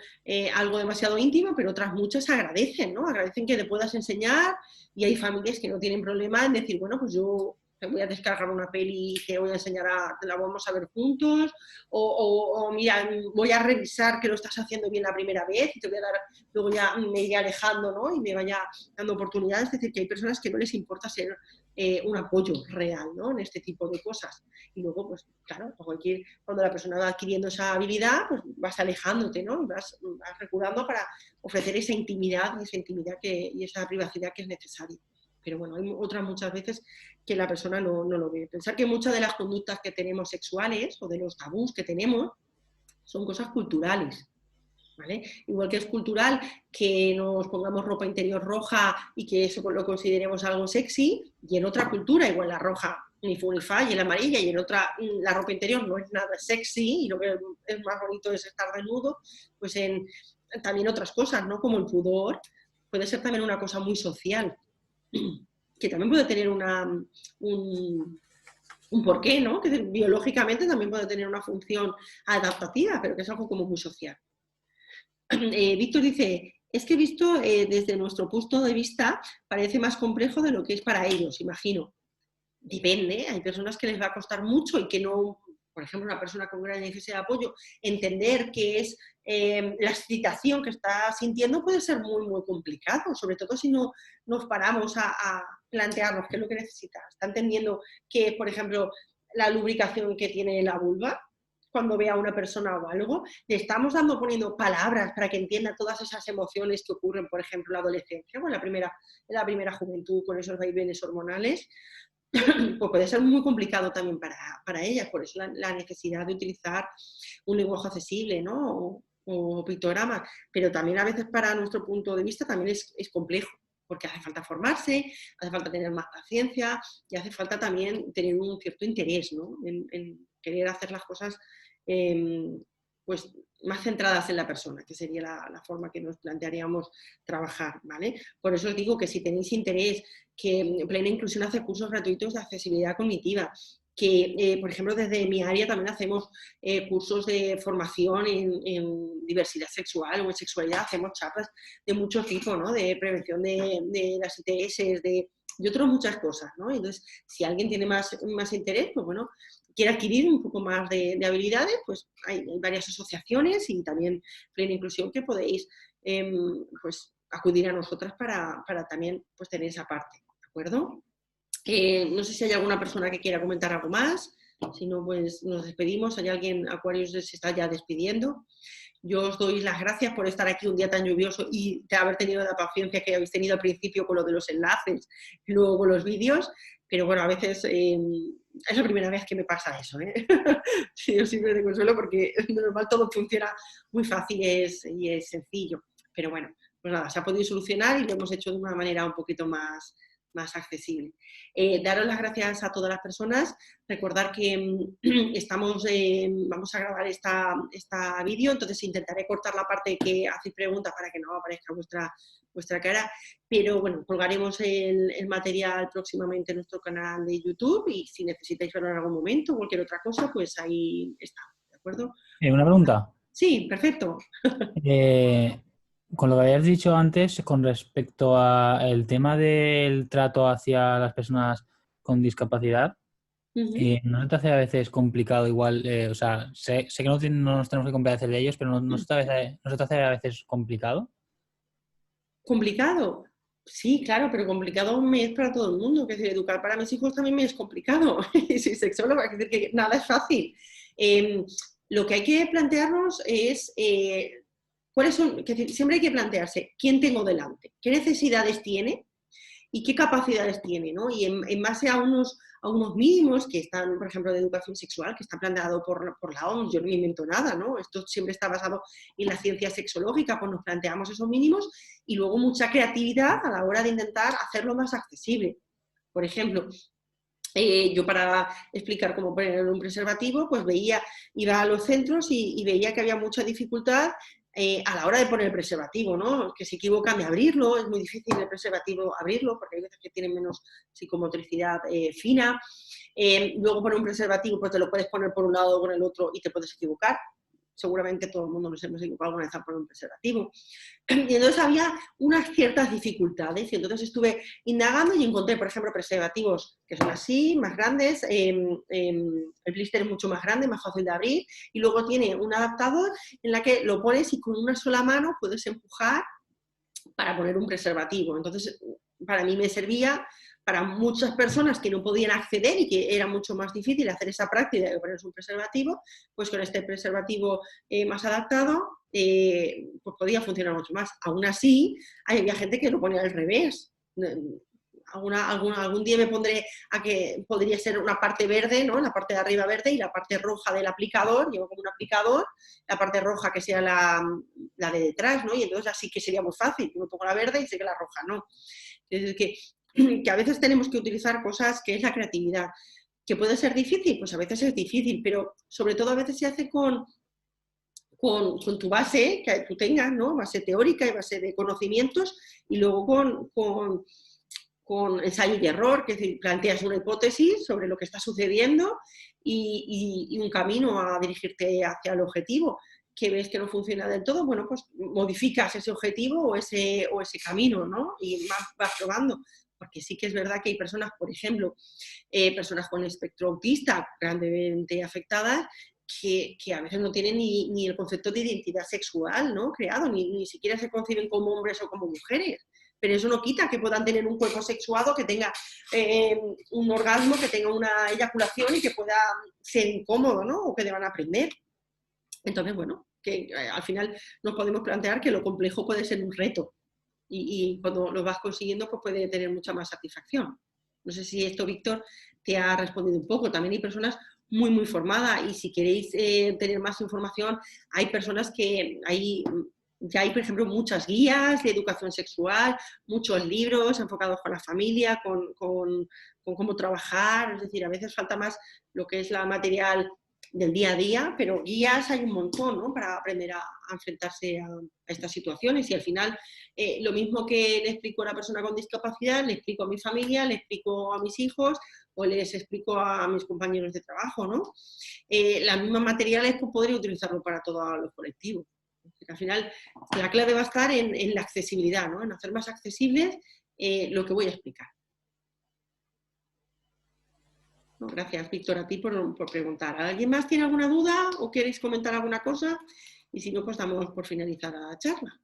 Speaker 1: algo demasiado íntimo, pero otras muchas agradecen, ¿no? Agradecen que te puedas enseñar y hay familias que no tienen problema en decir, bueno, pues yo te voy a descargar una peli y te voy a enseñar, te la vamos a ver juntos, o mira, voy a revisar que lo estás haciendo bien la primera vez y te voy a dar, luego ya me iré alejando, ¿no? Y me vaya dando oportunidades. Es decir, que hay personas que no les importa ser un apoyo real, ¿no? En este tipo de cosas. Y luego, pues claro, cuando la persona va adquiriendo esa habilidad, pues vas alejándote, ¿no? Y vas recurrando para ofrecer esa intimidad y esa privacidad que es necesaria. Pero bueno, hay otras muchas veces que la persona no lo ve. Pensar que muchas de las conductas que tenemos sexuales o de los tabús que tenemos son cosas culturales, ¿vale? Igual que es cultural que nos pongamos ropa interior roja y que eso lo consideremos algo sexy, y en otra cultura igual la roja ni fu ni fa, y en la amarilla, y en otra la ropa interior no es nada sexy y lo que es más bonito es estar desnudo, pues en también otras cosas, ¿no? Como el pudor, puede ser también una cosa muy social, que también puede tener un porqué, ¿no? Que biológicamente también puede tener una función adaptativa, pero que es algo como muy social. Víctor dice, es que visto desde nuestro punto de vista parece más complejo de lo que es para ellos, imagino. Depende, hay personas que les va a costar mucho y que no, por ejemplo, una persona con gran necesidad de apoyo, entender qué es la excitación que está sintiendo puede ser muy, muy complicado, sobre todo si no nos paramos a plantearnos qué es lo que necesita. Está entendiendo que, por ejemplo, la lubricación que tiene la vulva, cuando ve a una persona o algo, le estamos poniendo palabras para que entienda todas esas emociones que ocurren, por ejemplo, en la adolescencia o en la primera juventud con esos vaivenes hormonales. Pues puede ser muy complicado también para ellas, por eso la necesidad de utilizar un lenguaje accesible, ¿no? O pictogramas, pero también a veces para nuestro punto de vista también es complejo, porque hace falta formarse, hace falta tener más paciencia y hace falta también tener un cierto interés, ¿no? En querer hacer las cosas pues más centradas en la persona, que sería la forma que nos plantearíamos trabajar, ¿vale? Por eso os digo que si tenéis interés, que Plena Inclusión hace cursos gratuitos de accesibilidad cognitiva, que, por ejemplo, desde mi área también hacemos cursos de formación en diversidad sexual o en sexualidad, hacemos charlas de mucho tipo, ¿no? De prevención de las ITS, de otras muchas cosas, ¿no? Entonces, si alguien tiene más interés, pues bueno, quiere adquirir un poco más de habilidades, pues hay varias asociaciones y también Plena Inclusión que podéis pues, acudir a nosotras para también pues, tener esa parte, ¿de acuerdo? No sé si hay alguna persona que quiera comentar algo más, si no, pues nos despedimos. Hay alguien, Aquarius se está ya despidiendo. Yo os doy las gracias por estar aquí un día tan lluvioso y de haber tenido la paciencia que habéis tenido al principio con lo de los enlaces y luego con los vídeos, pero bueno, a veces es la primera vez que me pasa eso, ¿eh? Sí, yo siempre te consuelo porque de normal todo funciona muy fácil y es sencillo, pero bueno, pues nada, se ha podido solucionar y lo hemos hecho de una manera un poquito más accesible. Daros las gracias a todas las personas, recordar que vamos a grabar esta vídeo, entonces intentaré cortar la parte que hacéis preguntas para que no aparezca vuestra cara, pero bueno, colgaremos el material próximamente en nuestro canal de YouTube y si necesitáis verlo en algún momento o cualquier otra cosa, pues ahí está, ¿de acuerdo?
Speaker 10: Una pregunta.
Speaker 1: Sí, perfecto.
Speaker 10: Con lo que habías dicho antes, con respecto al tema del trato hacia las personas con discapacidad, ¿no te hace a veces complicado igual? O sea, sé que no nos tenemos que complacer de ellos, pero ¿no se te hace a veces complicado?
Speaker 1: ¿Complicado? Sí, claro, pero complicado me es para todo el mundo. Que decir, educar para mis hijos también me es complicado. Y soy sexóloga, es decir, que nada es fácil. Lo que hay que plantearnos es cuáles son, que siempre hay que plantearse quién tengo delante, qué necesidades tiene y qué capacidades tiene, ¿no? Y en base a unos mínimos que están, por ejemplo, de educación sexual, que está planteado por la OMS, yo no me invento nada, ¿no? Esto siempre está basado en la ciencia sexológica, pues nos planteamos esos mínimos y luego mucha creatividad a la hora de intentar hacerlo más accesible. Por ejemplo, yo para explicar cómo poner un preservativo, pues iba a los centros y veía que había mucha dificultad a la hora de poner el preservativo, ¿no? Que se equivocan de abrirlo, es muy difícil el preservativo abrirlo porque hay veces que tienen menos psicomotricidad fina. Luego poner un preservativo, pues te lo puedes poner por un lado o con el otro y te puedes equivocar. Seguramente todo el mundo nos hemos equivocado alguna vez a poner un preservativo. Y entonces había unas ciertas dificultades y entonces estuve indagando y encontré, por ejemplo, preservativos que son así, más grandes, el blister es mucho más grande, más fácil de abrir y luego tiene un adaptador en la que lo pones y con una sola mano puedes empujar para poner un preservativo. Entonces, para mí me servía. Para muchas personas que no podían acceder y que era mucho más difícil hacer esa práctica de ponerse un preservativo, pues con este preservativo más adaptado, pues podía funcionar mucho más. Aún así, había gente que lo ponía al revés. Algún día me pondré a que podría ser una parte verde, ¿no? La parte de arriba verde y la parte roja del aplicador, llevo como un aplicador, la parte roja que sea la de detrás, ¿no? Y entonces así que sería muy fácil, yo me pongo la verde y sé que la roja no. Es decir, que a veces tenemos que utilizar cosas que es la creatividad. ¿Que puede ser difícil? Pues a veces es difícil, pero sobre todo a veces se hace con tu base que tú tengas, ¿no? Base teórica y base de conocimientos, y luego con ensayo y error, que es decir, planteas una hipótesis sobre lo que está sucediendo y un camino a dirigirte hacia el objetivo. Que ves que no funciona del todo, bueno, pues modificas ese objetivo o ese camino, ¿no? Y vas probando. Porque sí que es verdad que hay personas, por ejemplo, personas con espectro autista grandemente afectadas, que a veces no tienen ni el concepto de identidad sexual, ¿no? Creado, ni siquiera se conciben como hombres o como mujeres. Pero eso no quita que puedan tener un cuerpo sexuado, que tenga un orgasmo, que tenga una eyaculación y que pueda ser incómodo, ¿no? O que deban aprender. Entonces, bueno, que al final nos podemos plantear que lo complejo puede ser un reto y cuando lo vas consiguiendo pues puede tener mucha más satisfacción. No sé si esto, Víctor, te ha respondido un poco. También hay personas muy, muy formadas y si queréis tener más información, hay personas que ya hay, por ejemplo, muchas guías de educación sexual, muchos libros enfocados con la familia, con cómo trabajar. Es decir, a veces falta más lo que es la material del día a día, pero guías hay un montón, ¿no? Para aprender a enfrentarse a estas situaciones y al final lo mismo que le explico a una persona con discapacidad, le explico a mi familia, le explico a mis hijos o les explico a mis compañeros de trabajo, ¿no? Las mismas materiales pues, podría utilizarlo para todos los colectivos. Al final la clave va a estar en la accesibilidad, ¿no? En hacer más accesibles lo que voy a explicar. Gracias, Víctor, a ti por preguntar. ¿Alguien más tiene alguna duda o queréis comentar alguna cosa? Y si no, pues damos por finalizar la charla.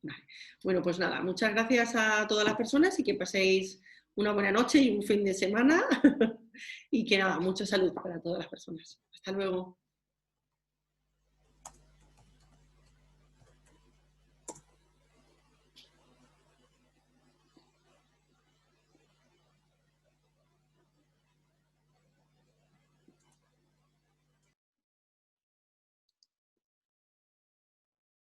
Speaker 1: Vale. Bueno, pues nada, muchas gracias a todas las personas y que paséis una buena noche y un fin de semana. Y que nada, mucha salud para todas las personas. Hasta luego.